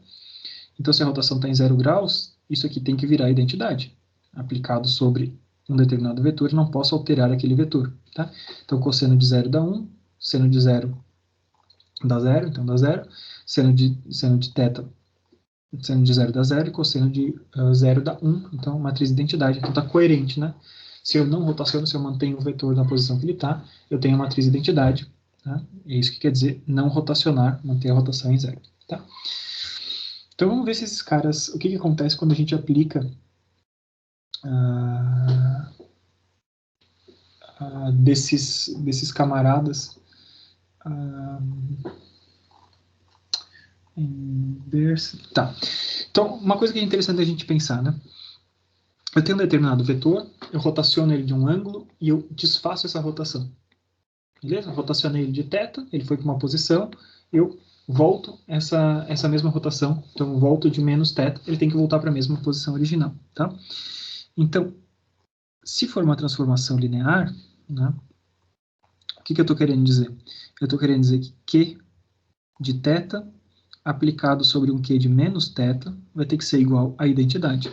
Então, se a rotação está em 0 graus, isso aqui tem que virar identidade. Aplicado sobre um determinado vetor, eu não posso alterar aquele vetor, tá? Então, cosseno de 0 dá 1, seno de 0 dá 0, então dá 0. Seno de θ, seno de 0 dá 0, e cosseno de 0 dá 1. Então, matriz de identidade. Então, está coerente, né? Se eu não rotaciono, se eu mantenho o vetor na posição que ele está, eu tenho a matriz de identidade. Tá? É isso que quer dizer não rotacionar, manter a rotação em 0. Tá? Então vamos ver se esses caras, o que acontece quando a gente aplica desses camaradas tá. Então, uma coisa que é interessante a gente pensar, né? Eu tenho um determinado vetor, eu rotaciono ele de um ângulo e eu desfaço essa rotação. Beleza? Eu rotacionei ele de θ, ele foi para uma posição, eu volto essa mesma rotação, então eu volto de menos θ, ele tem que voltar para a mesma posição original, tá? Então, se for uma transformação linear, né, o que eu estou querendo dizer? Eu estou querendo dizer que Q de θ aplicado sobre um Q de menos θ vai ter que ser igual à identidade.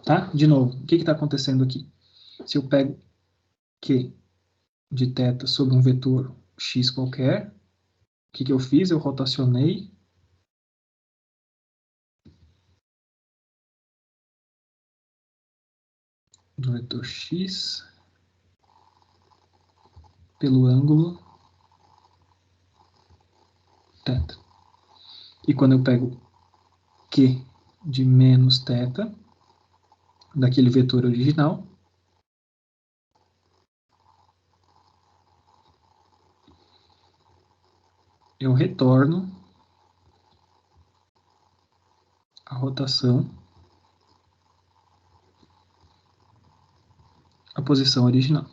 Tá? De novo, o que está acontecendo aqui? Se eu pego Q de θ sobre um vetor x qualquer, o que eu fiz? Eu rotacionei do vetor x pelo ângulo θ. E quando eu pego Q de menos θ, daquele vetor original, eu retorno a rotação à posição original.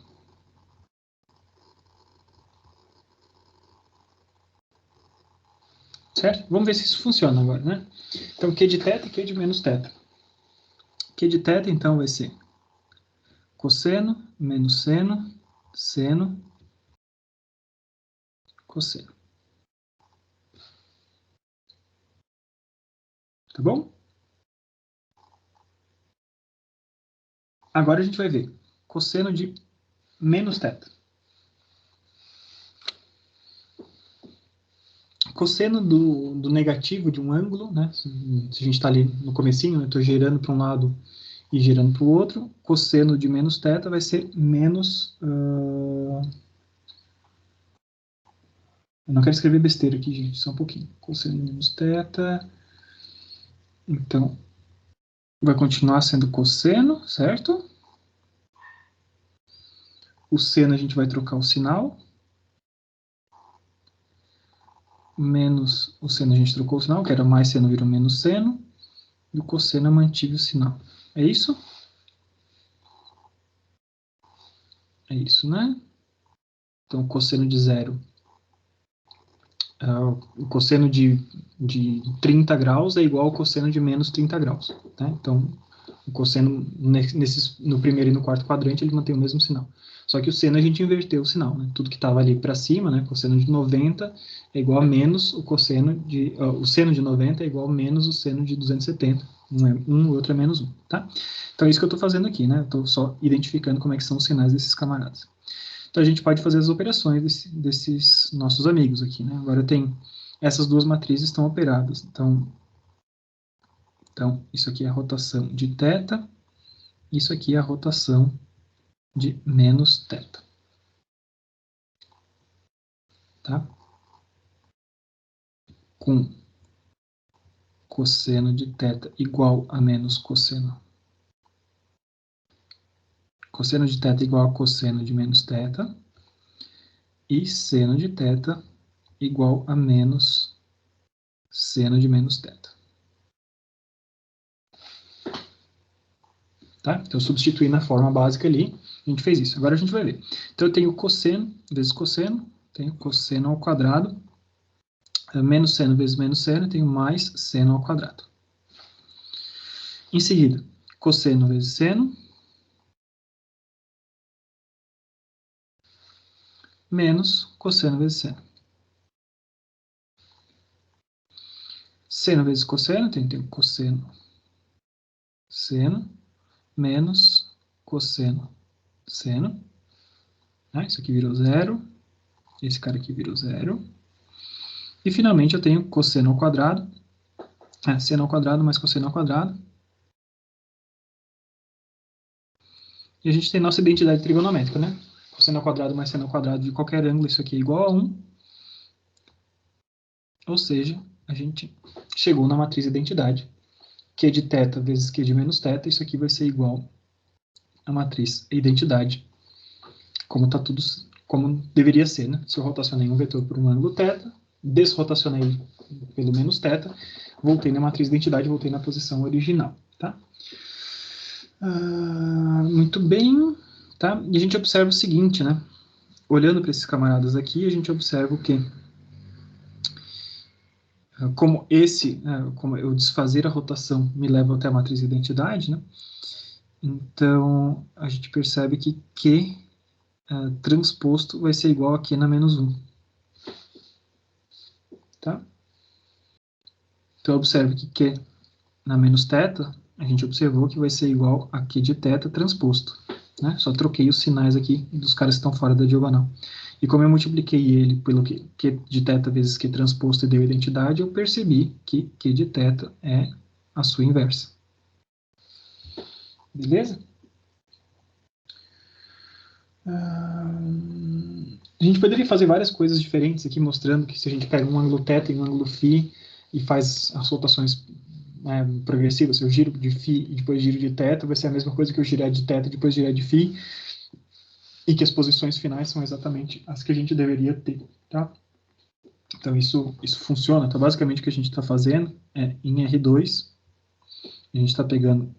Certo? Vamos ver se isso funciona agora, né? Então, Q de θ e Q de menos θ. Q de θ, então, vai ser cosseno menos seno, seno cosseno. Tá bom? Agora a gente vai ver cosseno de menos θ. Cosseno do negativo de um ângulo, né? Se a gente está ali no comecinho, eu estou girando para um lado e girando para o outro, cosseno de menos θ vai ser menos... Eu não quero escrever besteira aqui, gente, só um pouquinho. Cosseno de menos θ. Então, vai continuar sendo cosseno, certo? O seno a gente vai trocar o sinal. Menos o seno a gente trocou o sinal, que era mais seno virou menos seno. E o cosseno eu mantive o sinal. É isso? É isso, né? Então, o cosseno de zero. O cosseno de 30 graus é igual ao cosseno de menos 30 graus. Tá? Então, o cosseno no primeiro e no quarto quadrante ele mantém o mesmo sinal. Só que o seno a gente inverteu o sinal. Né? Tudo que estava ali para cima, né? Cosseno de 90 é igual a menos o cosseno de... o seno de 90 é igual a menos o seno de 270. Um é 1, o outro é menos 1. Tá? Então, é isso que eu estou fazendo aqui. Né? Estou só identificando como é que são os sinais desses camaradas. Então, a gente pode fazer as operações desses nossos amigos aqui, né? Agora tem... Essas duas matrizes estão operadas. Então, isso aqui é a rotação de θ. Isso aqui é a rotação de menos θ. Tá? Com cosseno de θ igual a menos cosseno. Cosseno de θ igual a cosseno de menos θ. E seno de θ igual a menos seno de menos θ. Tá? Então, substituir na forma básica ali, a gente fez isso. Agora a gente vai ver. Então, eu tenho cosseno vezes cosseno, tenho cosseno ao quadrado, menos seno vezes menos seno, tenho mais seno ao quadrado. Em seguida, cosseno vezes seno, menos cosseno vezes seno. Seno vezes cosseno, tenho cosseno, seno, menos cosseno, seno. Isso aqui virou zero, esse cara aqui virou zero. E, finalmente, eu tenho cosseno ao quadrado, seno ao quadrado mais cosseno ao quadrado. E a gente tem nossa identidade trigonométrica, né? Cosseno ao quadrado mais seno ao quadrado de qualquer ângulo, isso aqui é igual a 1. Ou seja, a gente chegou na matriz identidade. Q de θ vezes Q de menos θ, isso aqui vai ser igual à matriz identidade. Como deveria ser, né? Se eu rotacionei um vetor por um ângulo θ, desrotacionei pelo menos θ, voltei na matriz identidade, voltei na posição original, tá? Muito bem, tá? E a gente observa o seguinte, né? Olhando para esses camaradas aqui, a gente observa o quê? Como eu desfazer a rotação me leva até a matriz identidade, né? Então, a gente percebe que Q transposto vai ser igual a Q na menos 1. Tá? Então, observe que Q na menos θ, a gente observou que vai ser igual a Q de θ transposto. Né? Só troquei os sinais aqui dos caras que estão fora da diagonal. E como eu multipliquei ele pelo Q de θ vezes Q transposto e deu identidade, eu percebi que Q de θ é a sua inversa. Beleza? A gente poderia fazer várias coisas diferentes aqui, mostrando que se a gente pega um ângulo θ e um ângulo φ e faz as rotações progressivas, se eu giro de φ e depois giro de θ, vai ser a mesma coisa que eu girar de θ e depois girar de φ, e que as posições finais são exatamente as que a gente deveria ter, tá? Então, isso funciona. Então, basicamente, o que a gente está fazendo é, em R2, a gente está pegando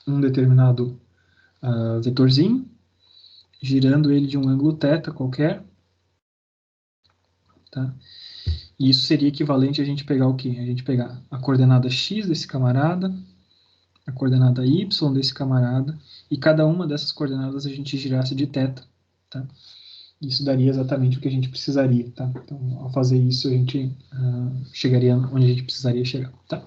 um determinado vetorzinho, girando ele de um ângulo θ qualquer, tá? E isso seria equivalente a gente pegar o quê? A gente pegar a coordenada x desse camarada, a coordenada y desse camarada, e cada uma dessas coordenadas a gente girasse de θ, tá? Isso daria exatamente o que a gente precisaria, tá? Então, ao fazer isso, a gente chegaria onde a gente precisaria chegar, tá?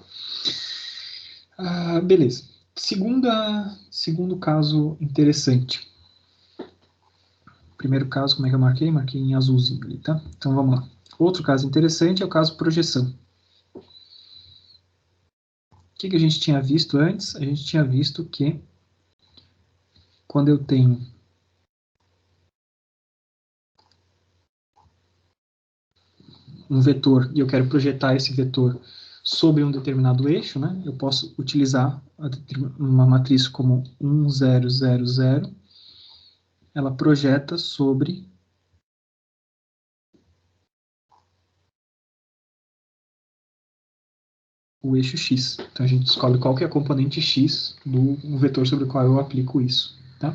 Beleza. Segundo caso interessante. Primeiro caso, como é que eu marquei? Marquei em azulzinho ali, tá? Então, vamos lá. Outro caso interessante é o caso projeção. O que a gente tinha visto antes? A gente tinha visto que quando eu tenho um vetor e eu quero projetar esse vetor sobre um determinado eixo, né? Eu posso utilizar uma matriz como 1, 0, 0, 0. Ela projeta sobre o eixo x. Então a gente escolhe qual que é a componente x do vetor sobre o qual eu aplico isso, tá?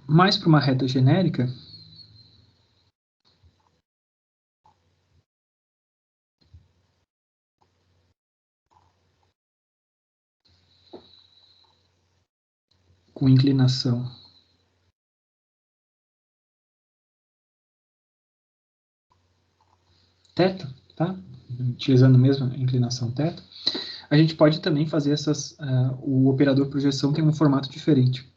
Mais para uma reta genérica, com inclinação θ, tá? Utilizando mesmo a inclinação θ, a gente pode também fazer o operador projeção tem um formato diferente.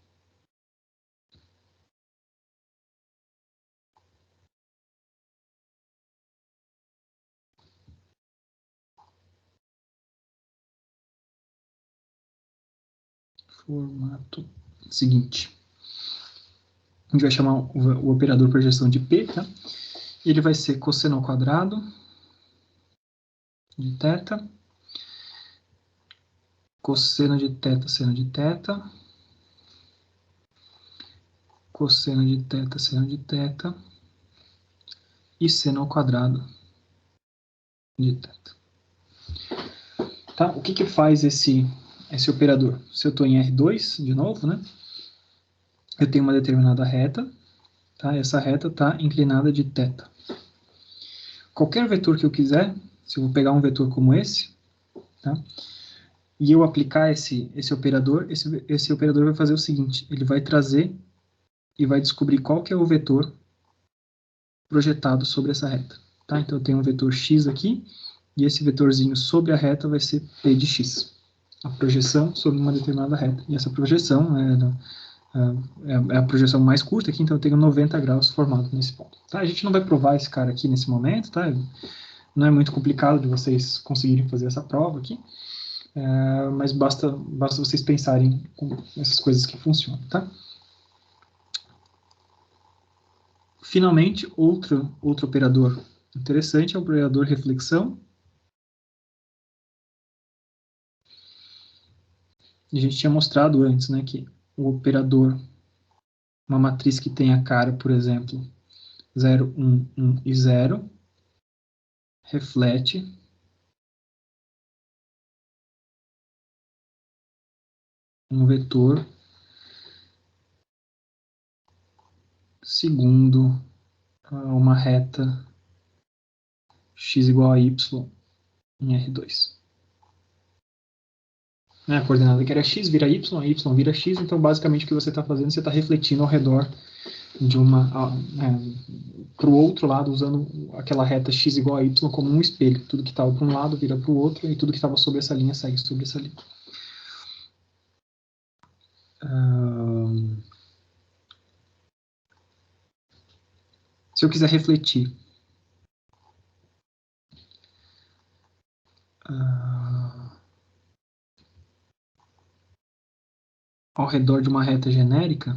Formato seguinte. A gente vai chamar o operador projeção de P, tá? E ele vai ser cosseno ao quadrado de θ, cosseno de θ, seno de θ, cosseno de θ, seno de θ, e seno ao quadrado de θ. Tá? O que faz esse operador? Se eu estou em R2, de novo, né? Eu tenho uma determinada reta, tá? Essa reta está inclinada de θ. Qualquer vetor que eu quiser, se eu vou pegar um vetor como esse, tá? E eu aplicar esse operador, esse operador vai fazer o seguinte, ele vai trazer e vai descobrir qual que é o vetor projetado sobre essa reta. Tá? Então eu tenho um vetor x aqui, e esse vetorzinho sobre a reta vai ser p de x. A projeção sobre uma determinada reta. E essa projeção é a projeção mais curta aqui, então eu tenho 90 graus formado nesse ponto. Tá? A gente não vai provar esse cara aqui nesse momento, tá? Não é muito complicado de vocês conseguirem fazer essa prova aqui, mas basta vocês pensarem com essas coisas que funcionam, tá? Finalmente, outro operador interessante é o operador reflexão. A gente tinha mostrado antes, né, que o operador, uma matriz que tem a cara, por exemplo, 0, 1, 1 e 0, reflete um vetor segundo uma reta x igual a y em R2. A coordenada que era x vira y vira x, então basicamente o que você está fazendo, você está refletindo ao redor de para o outro lado, usando aquela reta x igual a y como um espelho. Tudo que estava para um lado vira para o outro, e tudo que estava sobre essa linha segue sobre essa linha. Se eu quiser refletir ao redor de uma reta genérica,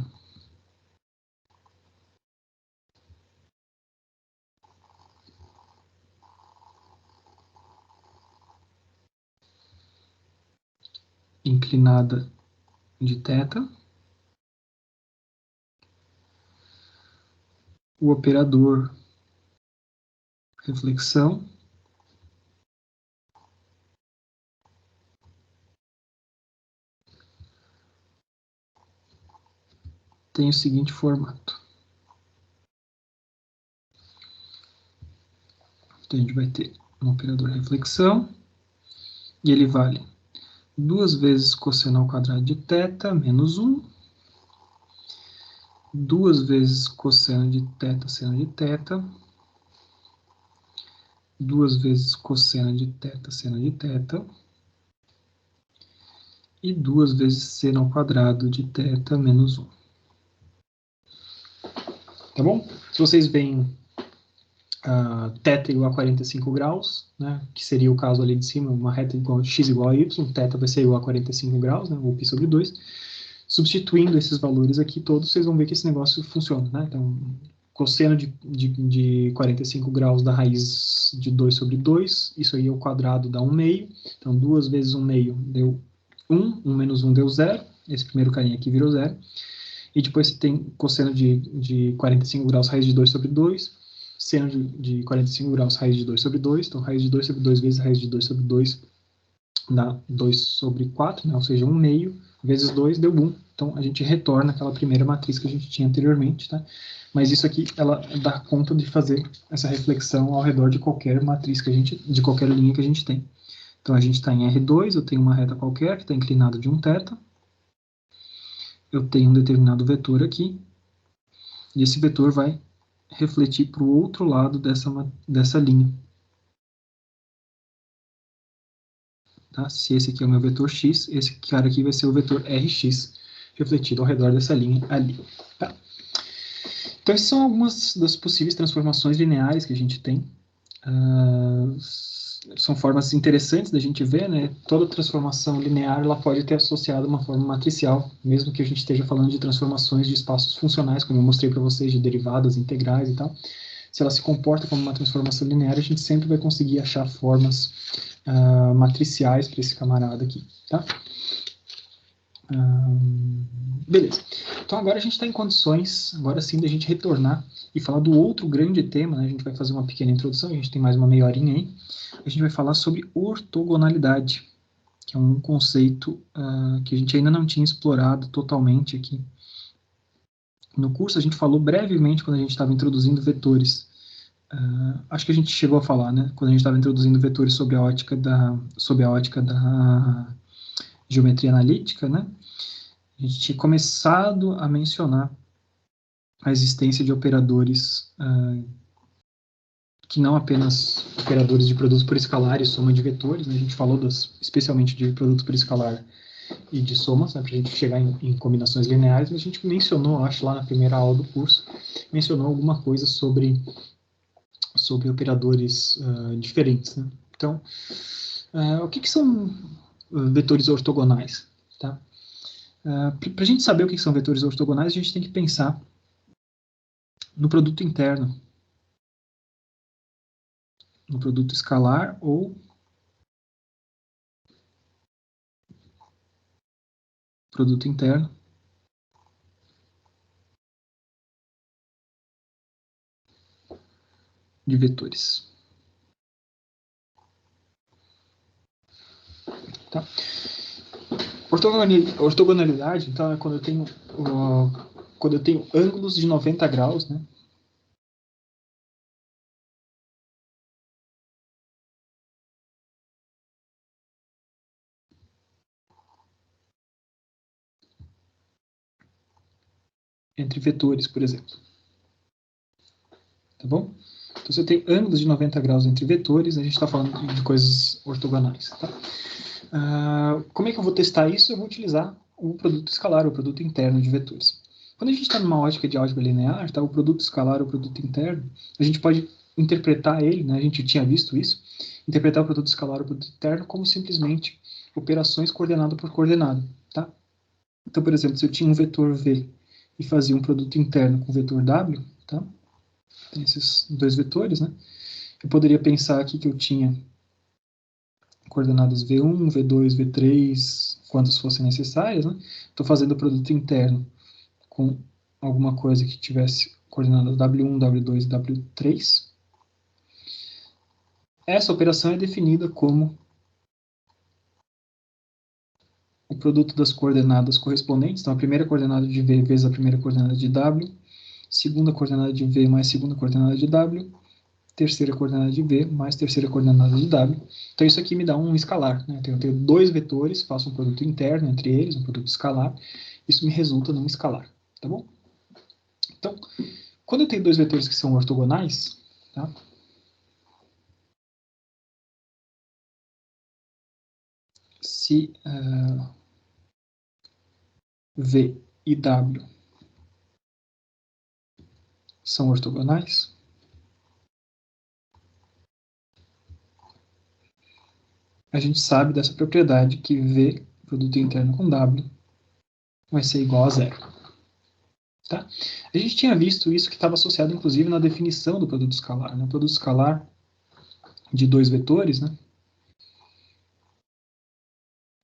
inclinada de θ, o operador reflexão tem o seguinte formato. Então a gente vai ter um operador reflexão, e ele vale 2 vezes cosseno ao quadrado de θ menos 1, 2 vezes cosseno de θ, seno de θ, 2 vezes cosseno de θ, seno de θ, e 2 vezes seno ao quadrado de θ menos 1. Tá bom? Se vocês veem θ igual a 45 graus, né, que seria o caso ali de cima, uma reta igual x igual a y, θ vai ser igual a 45 graus, né, ou π sobre 2. Substituindo esses valores aqui todos, vocês vão ver que esse negócio funciona, né? Então, cosseno de 45 graus da raiz de 2 sobre 2, isso aí é o quadrado dá 1 meio, então 2 vezes 1 meio deu 1, 1 menos 1 deu 0, esse primeiro carinha aqui virou 0, e depois você tem cosseno de 45 graus raiz de 2 sobre 2, seno de 45 graus raiz de 2 sobre 2, então raiz de 2 sobre 2 vezes raiz de 2 sobre 2 dá 2 sobre 4, né? Ou seja, 1 meio vezes 2 deu 1. Então, a gente retorna aquela primeira matriz que a gente tinha anteriormente, tá? Mas isso aqui, ela dá conta de fazer essa reflexão ao redor de qualquer matriz que a gente, de qualquer linha que a gente tem. Então, a gente está em R2, eu tenho uma reta qualquer que está inclinada de 1 θ. Eu tenho um determinado vetor aqui, e esse vetor vai refletir para o outro lado dessa linha. Tá? Se esse aqui é o meu vetor x, esse cara aqui vai ser o vetor Rx, refletido ao redor dessa linha ali. Tá? Então, essas são algumas das possíveis transformações lineares que a gente tem. São formas interessantes da gente ver, né? Toda transformação linear ela pode ter associado uma forma matricial, mesmo que a gente esteja falando de transformações de espaços funcionais, como eu mostrei para vocês, de derivadas, integrais e tal. Se ela se comporta como uma transformação linear, a gente sempre vai conseguir achar formas matriciais para esse camarada aqui, tá? Beleza. Então agora a gente está em condições, agora sim, da gente retornar e falar do outro grande tema, né? A gente vai fazer uma pequena introdução, a gente tem mais uma meia horinha aí. A gente vai falar sobre ortogonalidade, que é um conceito que a gente ainda não tinha explorado totalmente aqui. No curso a gente falou brevemente quando a gente estava introduzindo vetores. Acho que a gente chegou a falar, né? Quando a gente estava introduzindo vetores sob a ótica da geometria analítica, né? A gente tinha começado a mencionar a existência de operadores que não apenas operadores de produtos por escalar e soma de vetores, né? A gente falou especialmente de produtos por escalar e de somas, né? Para a gente chegar em combinações lineares, mas a gente mencionou, acho lá na primeira aula do curso, mencionou alguma coisa sobre operadores diferentes, né? Então, o que são vetores ortogonais? Tá? Para a gente saber o que são vetores ortogonais, a gente tem que pensar no produto interno, no produto escalar ou produto interno de vetores. Tá? Ortogonalidade, então, é quando eu tenho ângulos de 90 graus, né? Entre vetores, por exemplo. Tá bom? Então, se eu tenho ângulos de 90 graus entre vetores, a gente está falando de coisas ortogonais. Tá? Como é que eu vou testar isso? Eu vou utilizar o produto escalar, o produto interno de vetores. Quando a gente está numa ótica de álgebra linear, tá? O produto escalar, o produto interno, a gente pode interpretar ele, né? A gente tinha visto isso, interpretar o produto escalar, o produto interno, como simplesmente operações coordenada por coordenada. Tá? Então, por exemplo, se eu tinha um vetor V e fazia um produto interno com o vetor W, tá? Tem esses dois vetores, né? Eu poderia pensar aqui que eu tinha coordenadas V1, V2, V3, quantas fossem necessárias, né? Estou fazendo o produto interno com alguma coisa que tivesse coordenadas W1, W2 e W3. Essa operação é definida como o produto das coordenadas correspondentes. Então, a primeira coordenada de V vezes a primeira coordenada de W, segunda coordenada de V mais segunda coordenada de W, terceira coordenada de V mais terceira coordenada de W. Então, isso aqui me dá um escalar, né? Eu tenho dois vetores, faço um produto interno entre eles, um produto escalar. Isso me resulta num escalar, tá bom? Então, quando eu tenho dois vetores que são ortogonais, tá? Se V e W são ortogonais, a gente sabe dessa propriedade que V, produto interno com W, vai ser igual a zero. Tá? A gente tinha visto isso que estava associado, inclusive, na definição do produto escalar. Né? O produto escalar de dois vetores, né?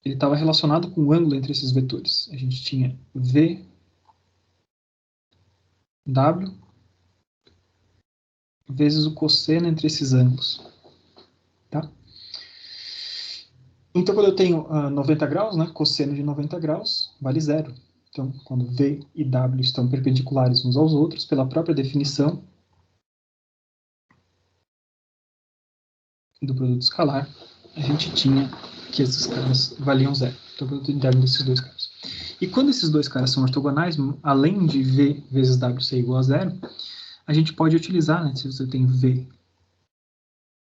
Ele estava relacionado com o ângulo entre esses vetores. A gente tinha V, W, vezes o cosseno entre esses ângulos. Tá? Então, quando eu tenho 90 graus, né, cosseno de 90 graus vale zero. Então, quando V e W estão perpendiculares uns aos outros, pela própria definição do produto escalar, a gente tinha que esses caras valiam zero. Então, o produto interno desses dois caras. E quando esses dois caras são ortogonais, além de V vezes W ser igual a zero, a gente pode utilizar, né, se você tem V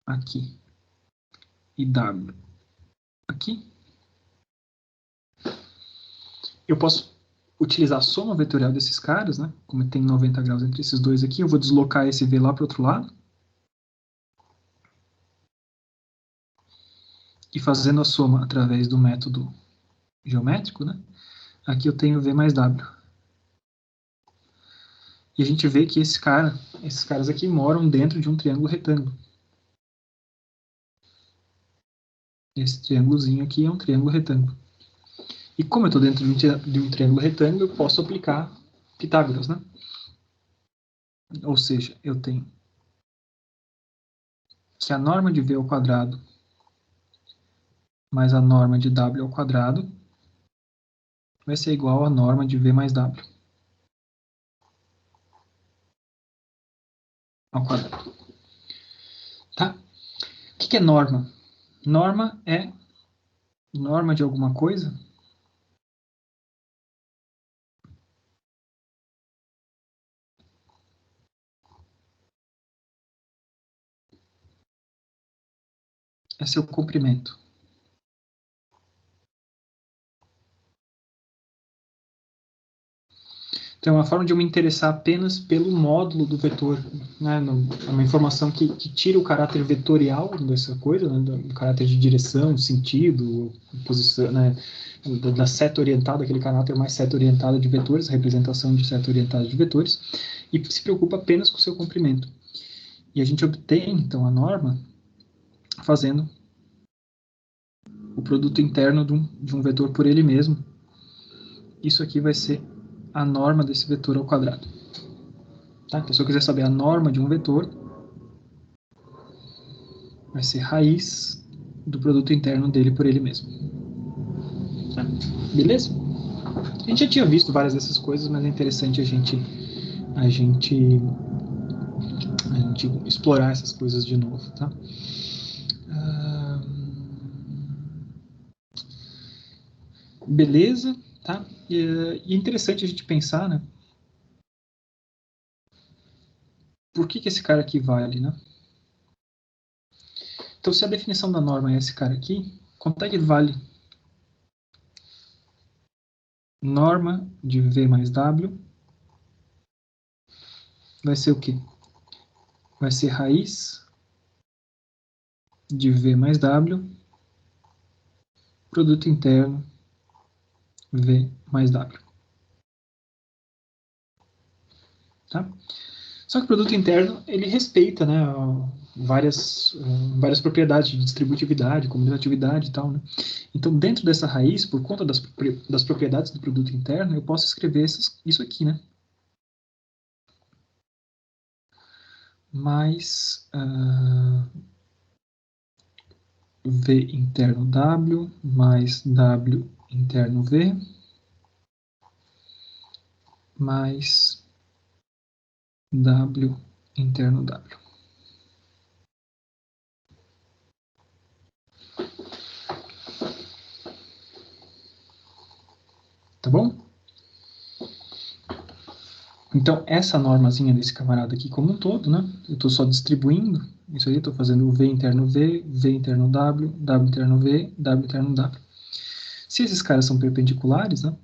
aqui e W aqui, eu posso utilizar a soma vetorial desses caras, né? Como tem 90 graus entre esses dois aqui, eu vou deslocar esse V lá para o outro lado. E fazendo a soma através do método geométrico, né? Aqui eu tenho V mais W. E a gente vê que esses caras aqui moram dentro de um triângulo retângulo. Esse triângulozinho aqui é um triângulo retângulo. E como eu estou dentro de um triângulo retângulo, eu posso aplicar Pitágoras, né? Ou seja, eu tenho que a norma de V ao quadrado mais a norma de W ao quadrado vai ser igual à norma de V mais W ao quadrado. Tá? O que é norma? Norma é norma de alguma coisa é seu comprimento. Então, é uma forma de eu me interessar apenas pelo módulo do vetor. Né? É uma informação que tira o caráter vetorial dessa coisa, né? Do caráter de direção, sentido, posição, né? Da seta orientada, aquele caráter mais seta orientada de vetores, representação de seta orientada de vetores, e se preocupa apenas com o seu comprimento. E a gente obtém, então, a norma fazendo o produto interno de um vetor por ele mesmo. Isso aqui vai ser a norma desse vetor ao quadrado. Tá? Então, se eu quiser saber a norma de um vetor, vai ser raiz do produto interno dele por ele mesmo. Tá? Beleza? A gente já tinha visto várias dessas coisas, mas é interessante a gente explorar essas coisas de novo. Tá? Beleza? Tá? E é interessante a gente pensar, né? Por que esse cara aqui vale, né? Então, se a definição da norma é esse cara aqui, quanto é que vale? Norma de V mais W vai ser o quê? Vai ser raiz de V mais W, produto interno V mais W. Tá? Só que o produto interno, ele respeita, né, várias propriedades de distributividade, comutatividade e tal, né? Então, dentro dessa raiz, por conta das propriedades do produto interno, eu posso escrever isso aqui, né? Mais V interno W, mais W interno V, mais W interno W. Tá bom? Então, essa normazinha desse camarada aqui como um todo, né? Eu estou só distribuindo isso aí, estou fazendo o V interno V, V interno W, W interno V, W interno W. Se esses caras são perpendiculares, né?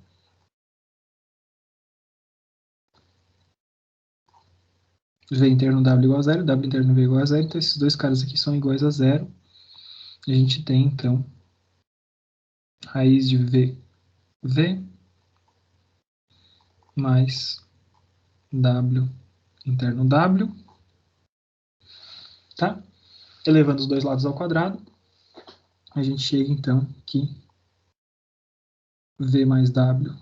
V interno W igual a zero, W interno V igual a zero, então esses dois caras aqui são iguais a zero. E a gente tem, então, raiz de V, V, mais W interno W, tá? Elevando os dois lados ao quadrado, a gente chega, então, que V mais W,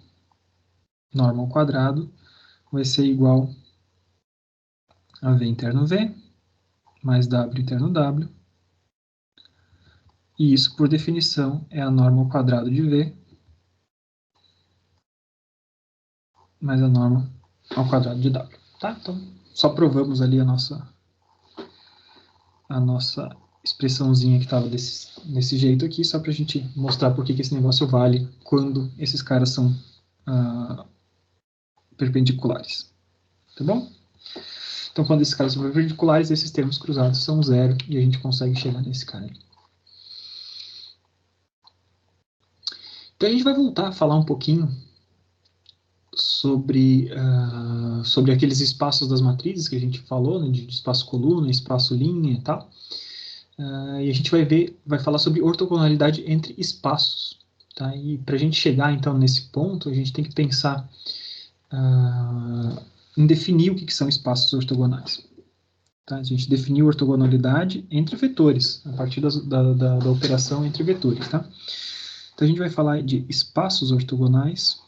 norma ao quadrado, vai ser igual a V interno V, mais W interno W, e isso, por definição, é a norma ao quadrado de V, mais a norma ao quadrado de W, tá? Então, só provamos ali a nossa expressãozinha que estava desse jeito aqui, só para a gente mostrar por que esse negócio vale quando esses caras são perpendiculares, tá bom? Então, quando esses caras são perpendiculares, esses termos cruzados são zero e a gente consegue chegar nesse cara aí. Então, a gente vai voltar a falar um pouquinho sobre aqueles espaços das matrizes que a gente falou, né, de espaço coluna, espaço linha e tal. E a gente vai falar sobre ortogonalidade entre espaços. Tá? E para a gente chegar, então, nesse ponto, a gente tem que pensar em definir o que são espaços ortogonais. Tá? A gente definiu ortogonalidade entre vetores, a partir da operação entre vetores. Tá? Então, a gente vai falar de espaços ortogonais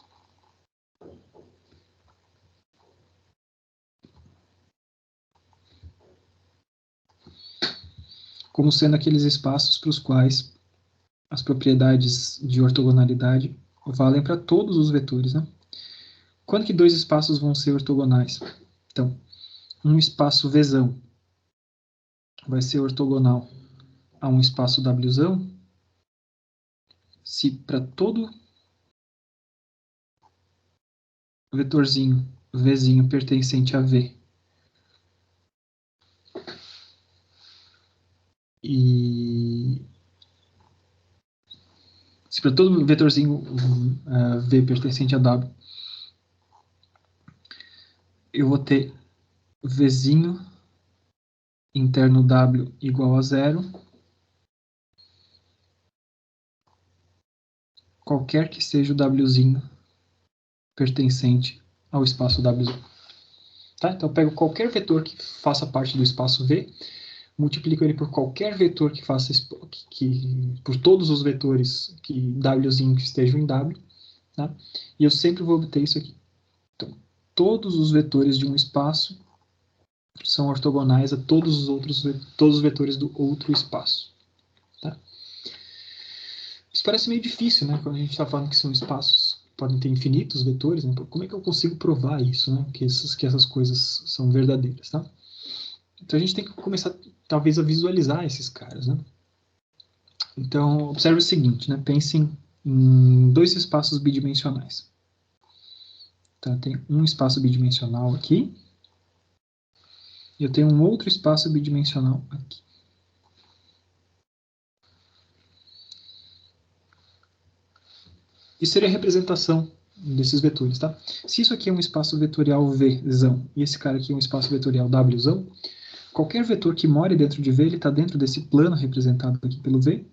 como sendo aqueles espaços para os quais as propriedades de ortogonalidade valem para todos os vetores. Né? Quando que dois espaços vão ser ortogonais? Então, um espaço Vzão vai ser ortogonal a um espaço Wzão se para todo vetorzinho Vzinho pertencente a V e se para todo vetorzinho V pertencente a W eu vou ter Vzinho interno W igual a zero, qualquer que seja o Wzinho pertencente ao espaço W. Tá? Então eu pego qualquer vetor que faça parte do espaço V, multiplico ele por qualquer vetor que faça por todos os vetores que Wzinho que estejam em W, tá? E eu sempre vou obter isso aqui. Então, todos os vetores de um espaço são ortogonais a todos os vetores do outro espaço. Tá? Isso parece meio difícil, né? Quando a gente está falando que são espaços que podem ter infinitos vetores, né? Como é que eu consigo provar isso, né? Que essas coisas são verdadeiras, tá? Então a gente tem que começar, talvez, a visualizar esses caras, né? Então, observe o seguinte, né? Pensem em dois espaços bidimensionais. Então, eu tenho um espaço bidimensional aqui, e eu tenho um outro espaço bidimensional aqui. Isso seria a representação desses vetores, tá? Se isso aqui é um espaço vetorial Vzão, e esse cara aqui é um espaço vetorial Wzão, qualquer vetor que more dentro de V, ele está dentro desse plano representado aqui pelo V,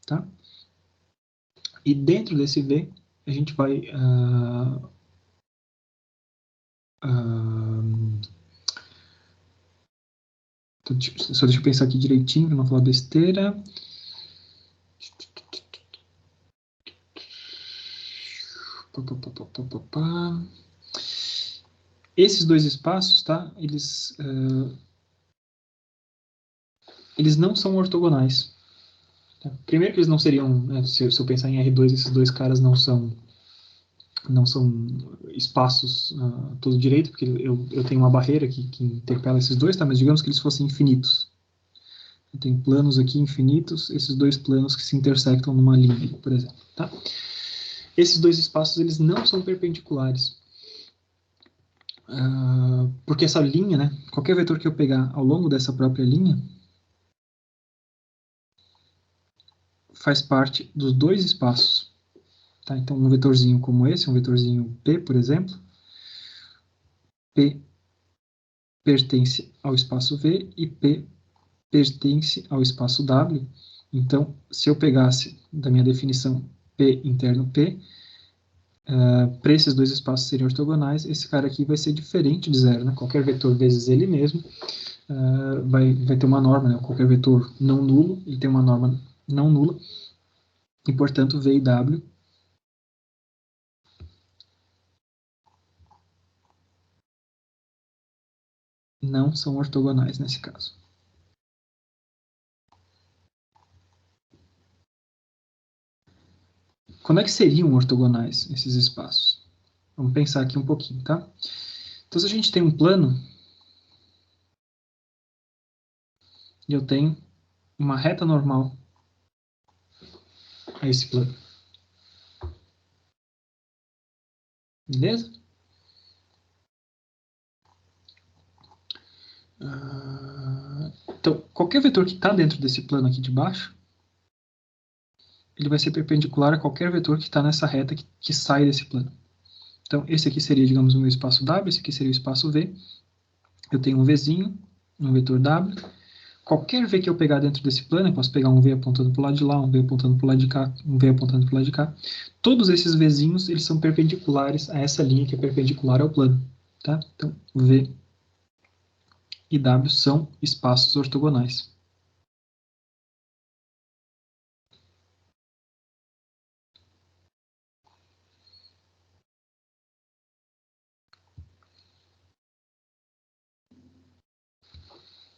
tá? E dentro desse V, a gente vai... só deixa eu pensar aqui direitinho, para não falar besteira. Esses dois espaços, tá? Eles não são ortogonais. Tá? Primeiro que eles não seriam, né, se eu pensar em R2, esses dois caras não são espaços todo direito, porque eu tenho uma barreira que interpela esses dois, tá? Mas digamos que eles fossem infinitos. Eu tenho planos aqui infinitos, esses dois planos que se intersectam numa linha, por exemplo. Tá? Esses dois espaços eles não são perpendiculares. porque essa linha, né, qualquer vetor que eu pegar ao longo dessa própria linha, faz parte dos dois espaços. Tá? Então, um vetorzinho como esse, um vetorzinho P, por exemplo, P pertence ao espaço V e P pertence ao espaço W. Então, se eu pegasse da minha definição P interno P, para esses dois espaços serem ortogonais, esse cara aqui vai ser diferente de zero, né? Qualquer vetor vezes ele mesmo vai ter uma norma, né? Qualquer vetor não nulo, ele tem uma norma não nula, e, portanto, V e W não são ortogonais nesse caso. Quando é que seriam ortogonais esses espaços? Vamos pensar aqui um pouquinho, tá? Então, se a gente tem um plano, e eu tenho uma reta normal a esse plano. Beleza? Então, qualquer vetor que está dentro desse plano aqui de baixo, ele vai ser perpendicular a qualquer vetor que está nessa reta que sai desse plano. Então, esse aqui seria, digamos, o meu espaço W, esse aqui seria o espaço V. Eu tenho um Vzinho, um vetor W. Qualquer V que eu pegar dentro desse plano, eu posso pegar um V apontando para o lado de lá, um V apontando para o lado de cá, um V apontando para o lado de cá. Todos esses Vzinhos, eles são perpendiculares a essa linha que é perpendicular ao plano. Tá? Então, V e W são espaços ortogonais.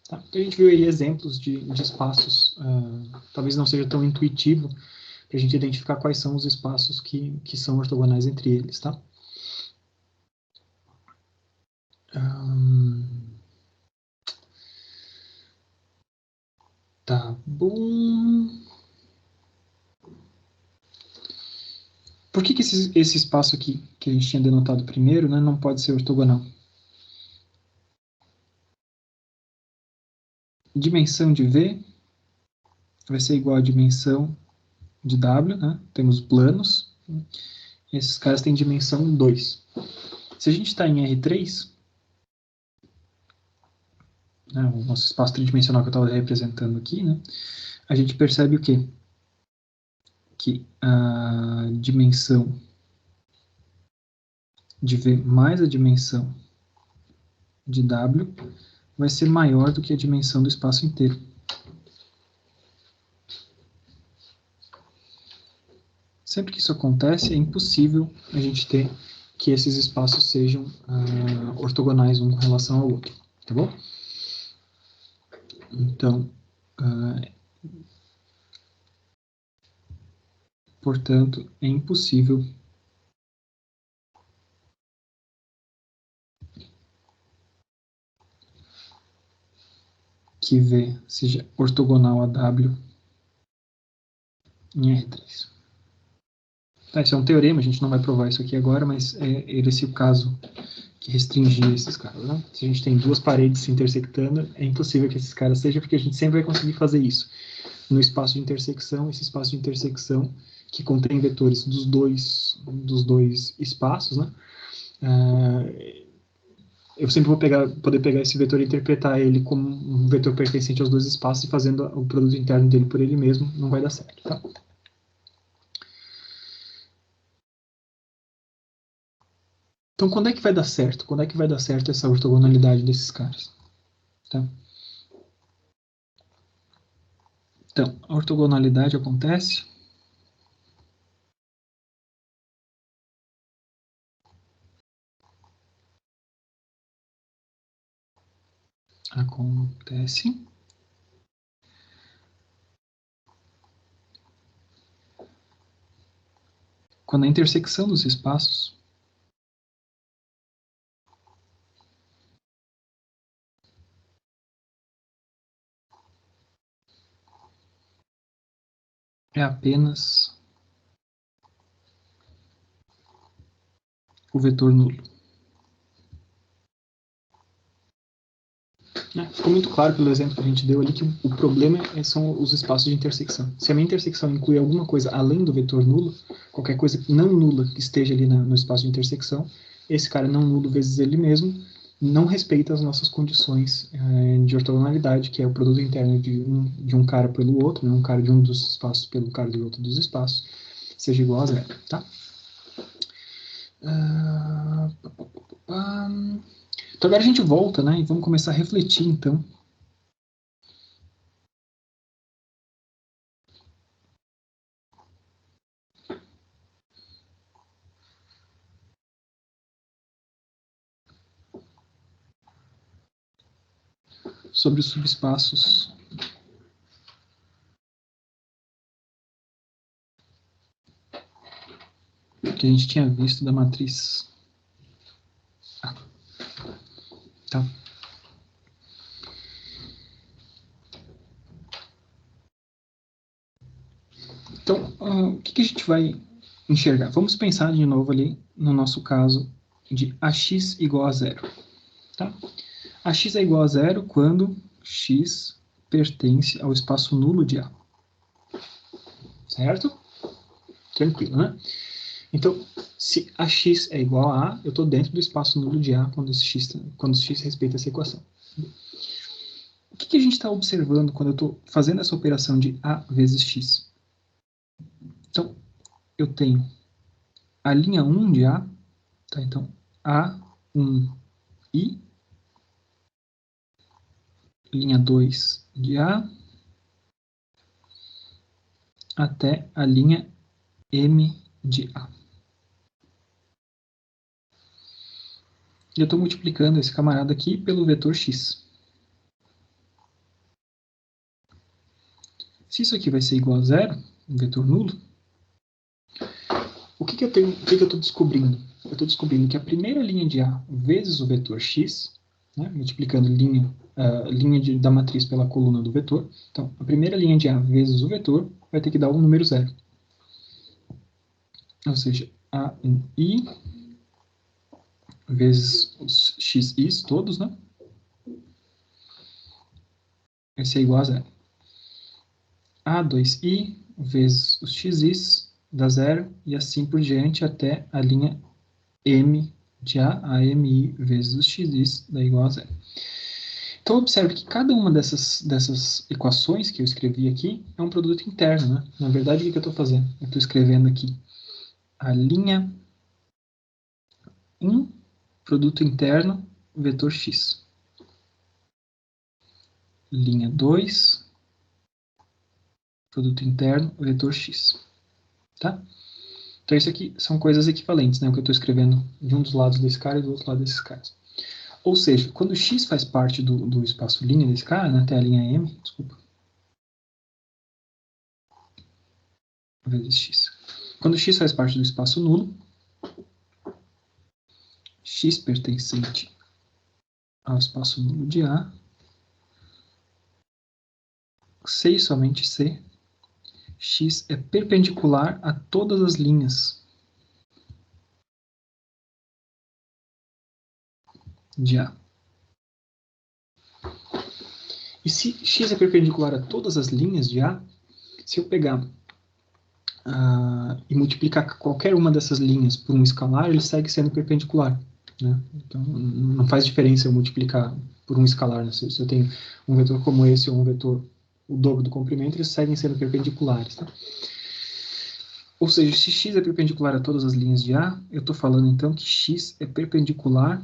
Tá? Então, a gente viu aí exemplos de espaços, talvez não seja tão intuitivo para a gente identificar quais são os espaços que são ortogonais entre eles. Tá? Tá bom. Por que esse espaço aqui, que a gente tinha denotado primeiro, né, não pode ser ortogonal? Dimensão de V vai ser igual a dimensão de W, né? Temos planos, e esses caras têm dimensão 2. Se a gente está em R3, né, o nosso espaço tridimensional que eu estava representando aqui, né, a gente percebe o quê? Que a dimensão de V mais a dimensão de W vai ser maior do que a dimensão do espaço inteiro. Sempre que isso acontece, é impossível a gente ter que esses espaços sejam ortogonais um com relação ao outro, tá bom? Então, portanto, é impossível que V seja ortogonal a W em R3. Tá, isso é um teorema, a gente não vai provar isso aqui agora, mas é esse o caso que restringia esses caras, né? Se a gente tem duas paredes se intersectando, é impossível que esses caras sejam, porque a gente sempre vai conseguir fazer isso. No espaço de intersecção, esse espaço de intersecção que contém vetores dos dois espaços, né? Eu sempre vou poder pegar esse vetor e interpretar ele como um vetor pertencente aos dois espaços e fazendo o produto interno dele por ele mesmo, não vai dar certo, tá? Então, quando é que vai dar certo? Quando é que vai dar certo essa ortogonalidade desses caras? Tá? Então, a ortogonalidade acontece quando a intersecção dos espaços é apenas o vetor nulo. Né? Ficou muito claro pelo exemplo que a gente deu ali que o problema são os espaços de intersecção. Se a minha intersecção inclui alguma coisa além do vetor nulo, qualquer coisa não nula que esteja ali no espaço de intersecção, esse cara não nulo vezes ele mesmo não respeita as nossas condições de ortogonalidade, que é o produto interno de um cara pelo outro, né? Um cara de um dos espaços pelo cara do outro dos espaços, seja igual a zero, tá? Então agora a gente volta, né? E vamos começar a refletir, então, sobre os subespaços que a gente tinha visto da matriz A. Tá? Então, o que a gente vai enxergar? Vamos pensar de novo ali no nosso caso de AX igual a zero. Tá? AX é igual a zero quando X pertence ao espaço nulo de A. Certo? Tranquilo, né? Então, se AX é igual a A, eu estou dentro do espaço nulo de A quando X respeita essa equação. O que a gente está observando quando eu estou fazendo essa operação de A vezes X? Então, eu tenho a linha 1 de A, tá? Então, A1I, linha 2 de A, até a linha M de A. E eu estou multiplicando esse camarada aqui pelo vetor X. Se isso aqui vai ser igual a zero, um vetor nulo, o que eu estou descobrindo? Eu estou descobrindo que a primeira linha de A vezes o vetor X, né, multiplicando linha da matriz pela coluna do vetor, então a primeira linha de A vezes o vetor vai ter que dar um número zero. Ou seja, A1i vezes os xi's todos, né? Vai ser igual a zero. A2i vezes os xi's dá zero, e assim por diante até a linha M de A mi vezes os xi's dá igual a zero. Então, observe que cada uma dessas equações que eu escrevi aqui é um produto interno, né? Na verdade, o que eu estou fazendo? Eu estou escrevendo aqui a linha 1, produto interno, vetor x. Linha 2, produto interno, vetor x. Tá? Então, isso aqui são coisas equivalentes, né? O que eu estou escrevendo de um dos lados desse cara e do outro lado desses caras. Ou seja, quando x faz parte do espaço linha desse cara, né, até a linha M, desculpa, vezes x. Quando x faz parte do espaço nulo, x pertencente ao espaço nulo de A, C e somente C, x é perpendicular a todas as linhas de A. E se x é perpendicular a todas as linhas de A, se eu pegar e multiplicar qualquer uma dessas linhas por um escalar, ele segue sendo perpendicular. Né? Então, não faz diferença eu multiplicar por um escalar. Né? Se eu tenho um vetor como esse ou um vetor o dobro do comprimento, eles seguem sendo perpendiculares. Tá? Ou seja, se x é perpendicular a todas as linhas de A, eu estou falando então que x é perpendicular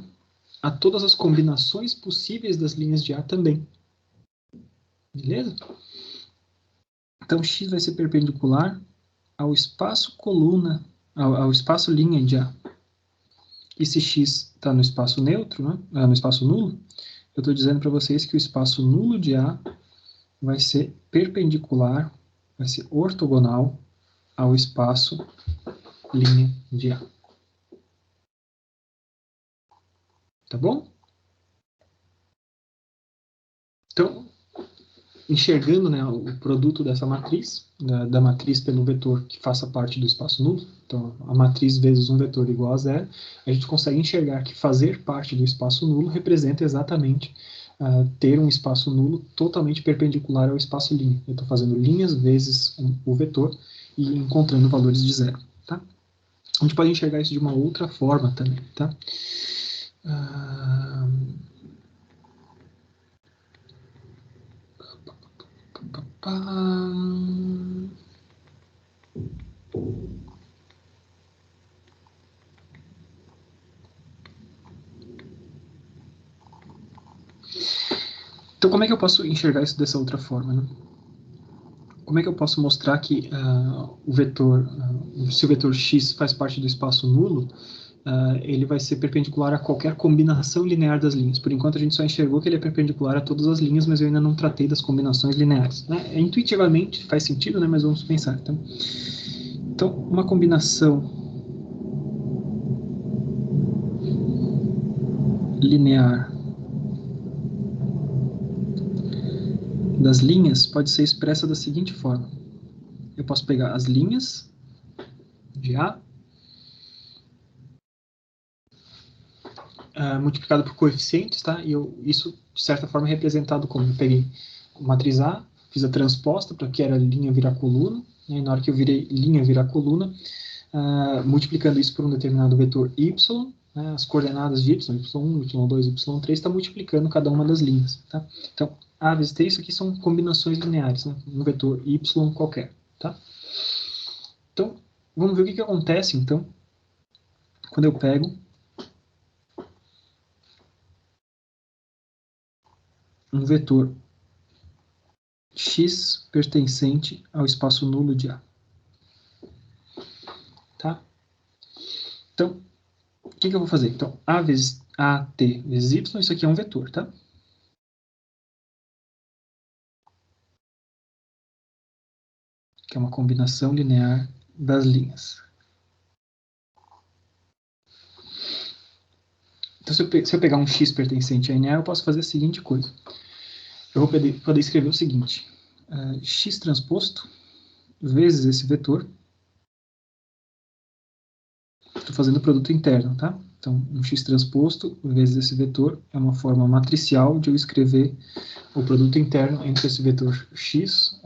a todas as combinações possíveis das linhas de A também. Beleza? Então, x vai ser perpendicular ao espaço coluna, ao espaço linha de A. E se x está no espaço neutro, né, no espaço nulo, eu estou dizendo para vocês que o espaço nulo de A vai ser perpendicular, vai ser ortogonal ao espaço linha de A. Tá bom? Então, enxergando, né, o produto dessa matriz, da matriz pelo vetor que faça parte do espaço nulo, então a matriz vezes um vetor igual a zero, a gente consegue enxergar que fazer parte do espaço nulo representa exatamente ter um espaço nulo totalmente perpendicular ao espaço linha. Eu estou fazendo linhas vezes o vetor e encontrando valores de zero. Tá? A gente pode enxergar isso de uma outra forma também. Tá? Então, como é que eu posso enxergar isso dessa outra forma? Né? Como é que eu posso mostrar que o vetor, se o vetor x faz parte do espaço nulo, ele vai ser perpendicular a qualquer combinação linear das linhas. Por enquanto, a gente só enxergou que ele é perpendicular a todas as linhas, mas eu ainda não tratei das combinações lineares. Né? Intuitivamente faz sentido, né? Mas vamos pensar. Então, uma combinação linear das linhas pode ser expressa da seguinte forma. Eu posso pegar as linhas de A multiplicado por coeficientes, tá? E isso, de certa forma, é representado como eu peguei a matriz A, fiz a transposta para que era linha virar coluna, né? E na hora que eu virei linha virar coluna, multiplicando isso por um determinado vetor y, né? As coordenadas de y, y1, y2, y3, está multiplicando cada uma das linhas, tá? Então, A vezes T, isso aqui são combinações lineares, né? Um vetor y qualquer, tá? Então, vamos ver o que acontece, então, quando eu pego um vetor x pertencente ao espaço nulo de A. Tá? Então, o que eu vou fazer? Então, A vezes AT vezes Y, isso aqui é um vetor, tá? Que é uma combinação linear das linhas. Então, se eu pegar um x pertencente a NA, eu posso fazer a seguinte coisa. Eu vou poder escrever o seguinte. X transposto vezes esse vetor. Estou fazendo o produto interno, tá? Então, um x transposto vezes esse vetor é uma forma matricial de eu escrever o produto interno entre esse vetor x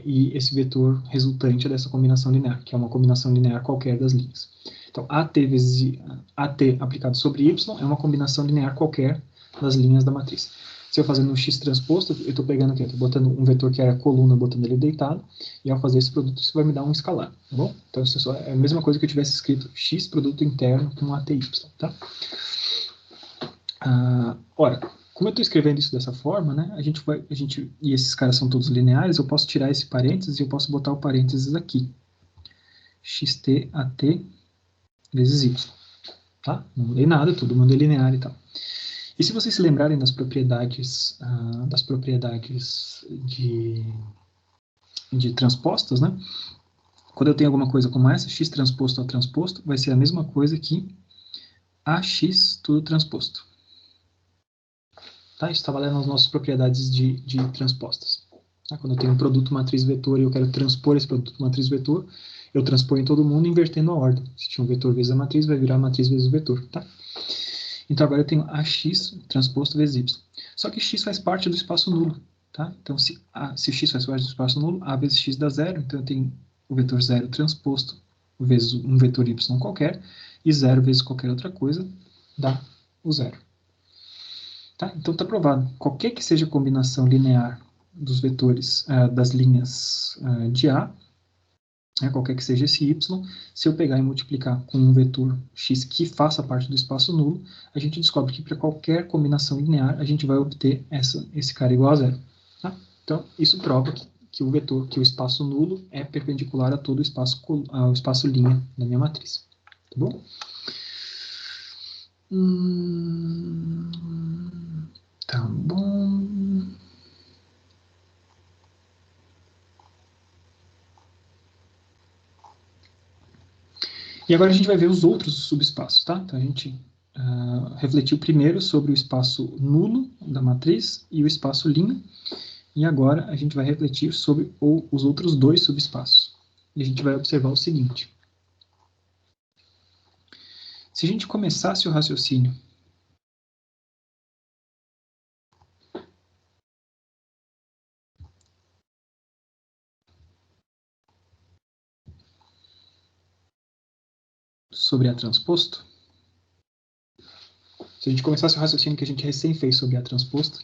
e esse vetor resultante dessa combinação linear, que é uma combinação linear qualquer das linhas. Então, AT vezes AT aplicado sobre y é uma combinação linear qualquer das linhas da matriz. Se eu fazendo um x transposto, eu estou pegando aqui, estou botando um vetor que era coluna, botando ele deitado, e ao fazer esse produto, isso vai me dar um escalar, tá bom? Então, isso é a mesma coisa que eu tivesse escrito x produto interno com ATY, tá? Ora, como eu estou escrevendo isso dessa forma, né, e esses caras são todos lineares, eu posso tirar esse parênteses e eu posso botar o parênteses aqui. xt at vezes y. Tá? Não mudei nada, todo mundo é linear e tal. E se vocês se lembrarem das propriedades de transpostas, né? Quando eu tenho alguma coisa como essa, x transposto a transposto, vai ser a mesma coisa que ax tudo transposto. Tá? Isso está valendo nas nossas propriedades de transpostas. Tá? Quando eu tenho um produto matriz-vetor e eu quero transpor esse produto matriz-vetor, eu transponho em todo mundo invertendo a ordem. Se tinha um vetor vezes a matriz, vai virar a matriz vezes o vetor. Tá? Então agora eu tenho ax transposto vezes y. Só que x faz parte do espaço nulo. Tá? Então se x faz parte do espaço nulo, a vezes x dá zero. Então eu tenho o vetor zero transposto vezes um vetor y qualquer, e zero vezes qualquer outra coisa dá o zero. Tá? Então está provado. Qualquer que seja a combinação linear dos vetores das linhas de A, qualquer que seja esse y, se eu pegar e multiplicar com um vetor x que faça parte do espaço nulo, a gente descobre que para qualquer combinação linear a gente vai obter esse cara igual a zero. Tá? Então isso prova que o espaço nulo é perpendicular a todo o espaço linha da minha matriz. Tá bom? Tá bom. E agora a gente vai ver os outros subespaços, tá? Então a gente refletiu primeiro sobre o espaço nulo da matriz e o espaço linha. E agora a gente vai refletir sobre os outros dois subespaços. E a gente vai observar o seguinte. Se a gente começasse o raciocínio sobre A transposto, se a gente começasse o raciocínio que a gente recém fez sobre A transposto,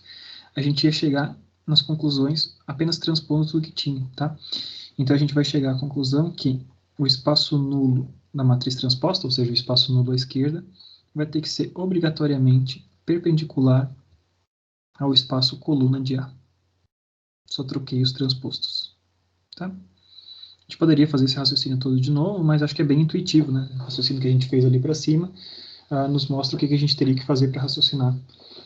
a gente ia chegar nas conclusões apenas transpondo tudo que tinha, tá? Então a gente vai chegar à conclusão que o espaço nulo da matriz transposta, ou seja, o espaço nulo à esquerda, vai ter que ser obrigatoriamente perpendicular ao espaço coluna de A. Só troquei os transpostos, tá? A gente poderia fazer esse raciocínio todo de novo, mas acho que é bem intuitivo, né? O raciocínio que a gente fez ali para cima nos mostra o que a gente teria que fazer para raciocinar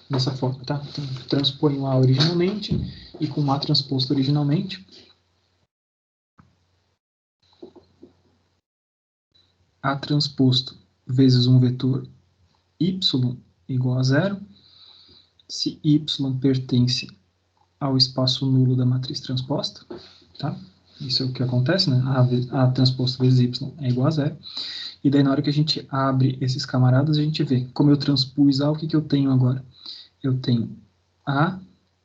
dessa forma, tá? Então, transponho A originalmente e com A transposto originalmente. A transposto vezes um vetor y igual a zero, se y pertence ao espaço nulo da matriz transposta, tá? Isso é o que acontece, né? A transposto vezes y é igual a zero. E daí, na hora que a gente abre esses camaradas, a gente vê como eu transpus A, o que eu tenho agora? Eu tenho A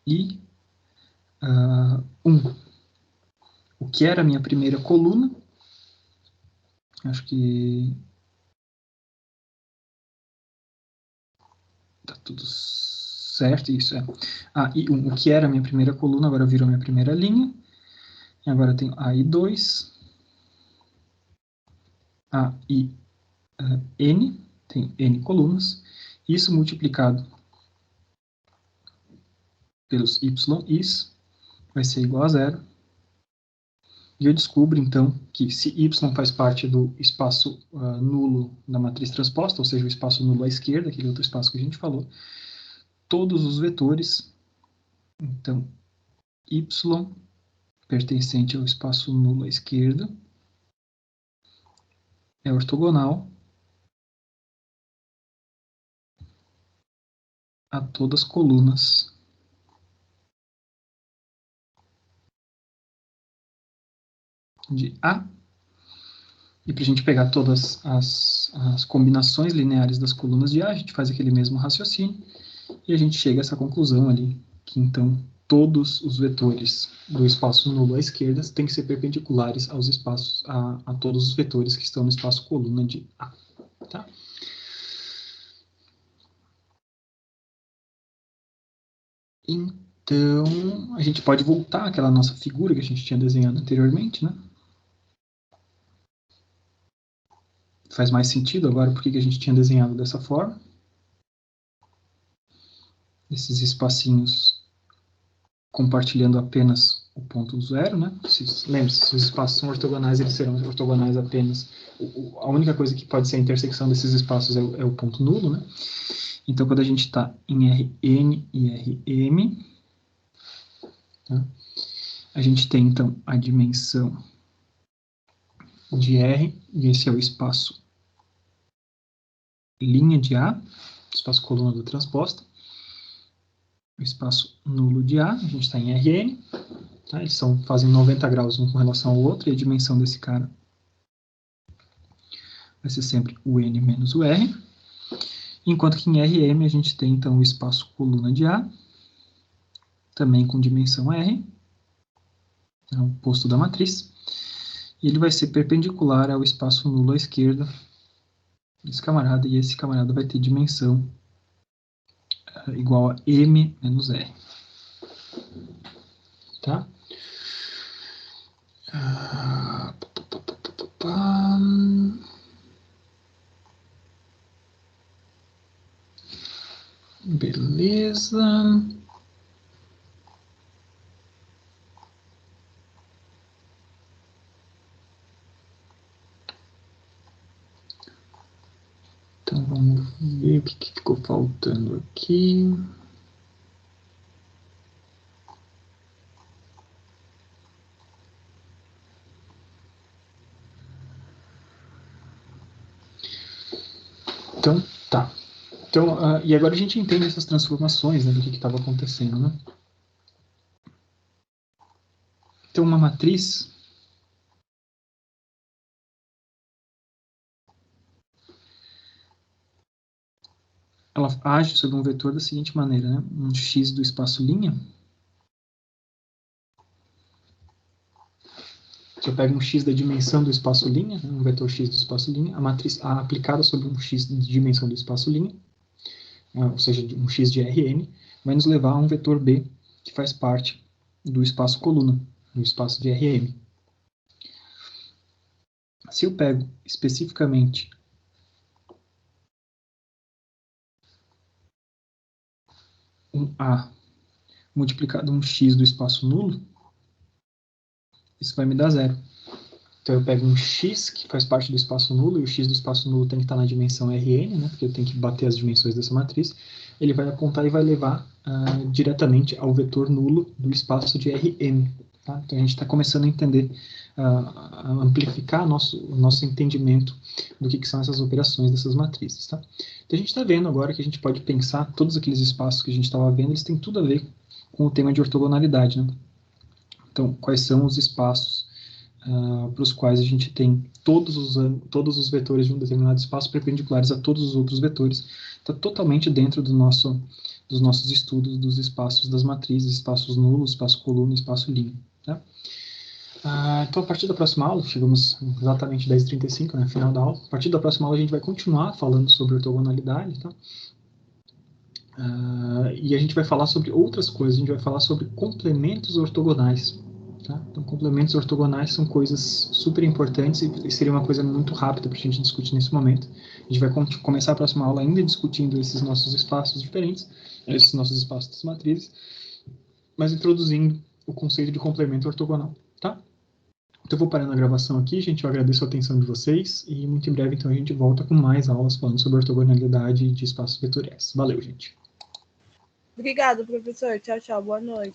e 1. O que era a minha primeira coluna, acho que tá tudo certo, isso é. A e 1, o que era a minha primeira coluna, agora virou minha primeira linha. E agora eu tenho A e 2. A e N, tem N colunas. Isso multiplicado pelos YIs vai ser igual a zero. E eu descubro, então, que se Y faz parte do espaço nulo da matriz transposta, ou seja, o espaço nulo à esquerda, aquele outro espaço que a gente falou, todos os vetores, então, Y pertencente ao espaço nulo à esquerda, é ortogonal a todas as colunas de A. E para a gente pegar todas as combinações lineares das colunas de A, a gente faz aquele mesmo raciocínio e a gente chega a essa conclusão ali, que então todos os vetores do espaço nulo à esquerda têm que ser perpendiculares aos espaços, a todos os vetores que estão no espaço coluna de A. Tá? Então, a gente pode voltar àquela nossa figura que a gente tinha desenhado anteriormente, né? Faz mais sentido agora porque a gente tinha desenhado dessa forma. Esses espacinhos compartilhando apenas o ponto zero, né? Lembre-se, se os espaços são ortogonais, eles serão ortogonais apenas. A única coisa que pode ser a intersecção desses espaços é o ponto nulo, né? Então, quando a gente está em Rn e Rm, tá? A gente tem, então, a dimensão de R, e esse é o espaço linha de A, espaço coluna do transposta. O espaço nulo de A, a gente está em Rn, tá? Eles fazem 90 graus um com relação ao outro, e a dimensão desse cara vai ser sempre o N menos o R. Enquanto que em Rm a gente tem, então, o espaço coluna de A, também com dimensão R, é o oposto da matriz, e ele vai ser perpendicular ao espaço nulo à esquerda desse camarada, e esse camarada vai ter dimensão igual a M menos R. Tá? Beleza. Então vamos ver o que ficou faltando aqui. Então, tá. Então, e agora a gente entende essas transformações, né, do que estava acontecendo, né? Então, uma matriz ela age sobre um vetor da seguinte maneira, né? Um x do espaço linha Se eu pego um x da dimensão do espaço linha, né, um vetor x do espaço linha, a matriz A aplicada sobre um x de dimensão do espaço linha, ou seja, um x de Rn, vai nos levar a um vetor B que faz parte do espaço coluna, do espaço de Rm. Se eu pego especificamente um A multiplicado um x do espaço nulo, isso vai me dar zero. Então eu pego um x que faz parte do espaço nulo, e o x do espaço nulo tem que estar na dimensão Rn, né, porque eu tenho que bater as dimensões dessa matriz. Ele vai apontar e vai levar diretamente ao vetor nulo do espaço de Rm. Tá? Então a gente está começando a entender, a amplificar o nosso entendimento do que são essas operações dessas matrizes. Tá? Então a gente está vendo agora que a gente pode pensar, todos aqueles espaços que a gente estava vendo, eles têm tudo a ver com o tema de ortogonalidade. Né? Então, quais são os espaços para os quais a gente tem todos os vetores de um determinado espaço perpendiculares a todos os outros vetores, está totalmente dentro dos nossos estudos dos espaços das matrizes, espaços nulos, espaço coluna, espaço linha. Tá? Então, a partir da próxima aula, chegamos exatamente 10h35, né, final da aula. A partir da próxima aula, a gente vai continuar falando sobre ortogonalidade, tá? E a gente vai falar sobre outras coisas, a gente vai falar sobre complementos ortogonais. Tá? Então, complementos ortogonais são coisas super importantes e seria uma coisa muito rápida para a gente discutir nesse momento. A gente vai começar a próxima aula ainda discutindo esses nossos espaços diferentes, esses nossos espaços das matrizes, mas introduzindo o conceito de complemento ortogonal. Tá? Então, eu vou parando a gravação aqui, gente. Eu agradeço a atenção de vocês e muito em breve, então, a gente volta com mais aulas falando sobre ortogonalidade de espaços vetoriais. Valeu, gente. Obrigado, professor. Tchau, tchau. Boa noite.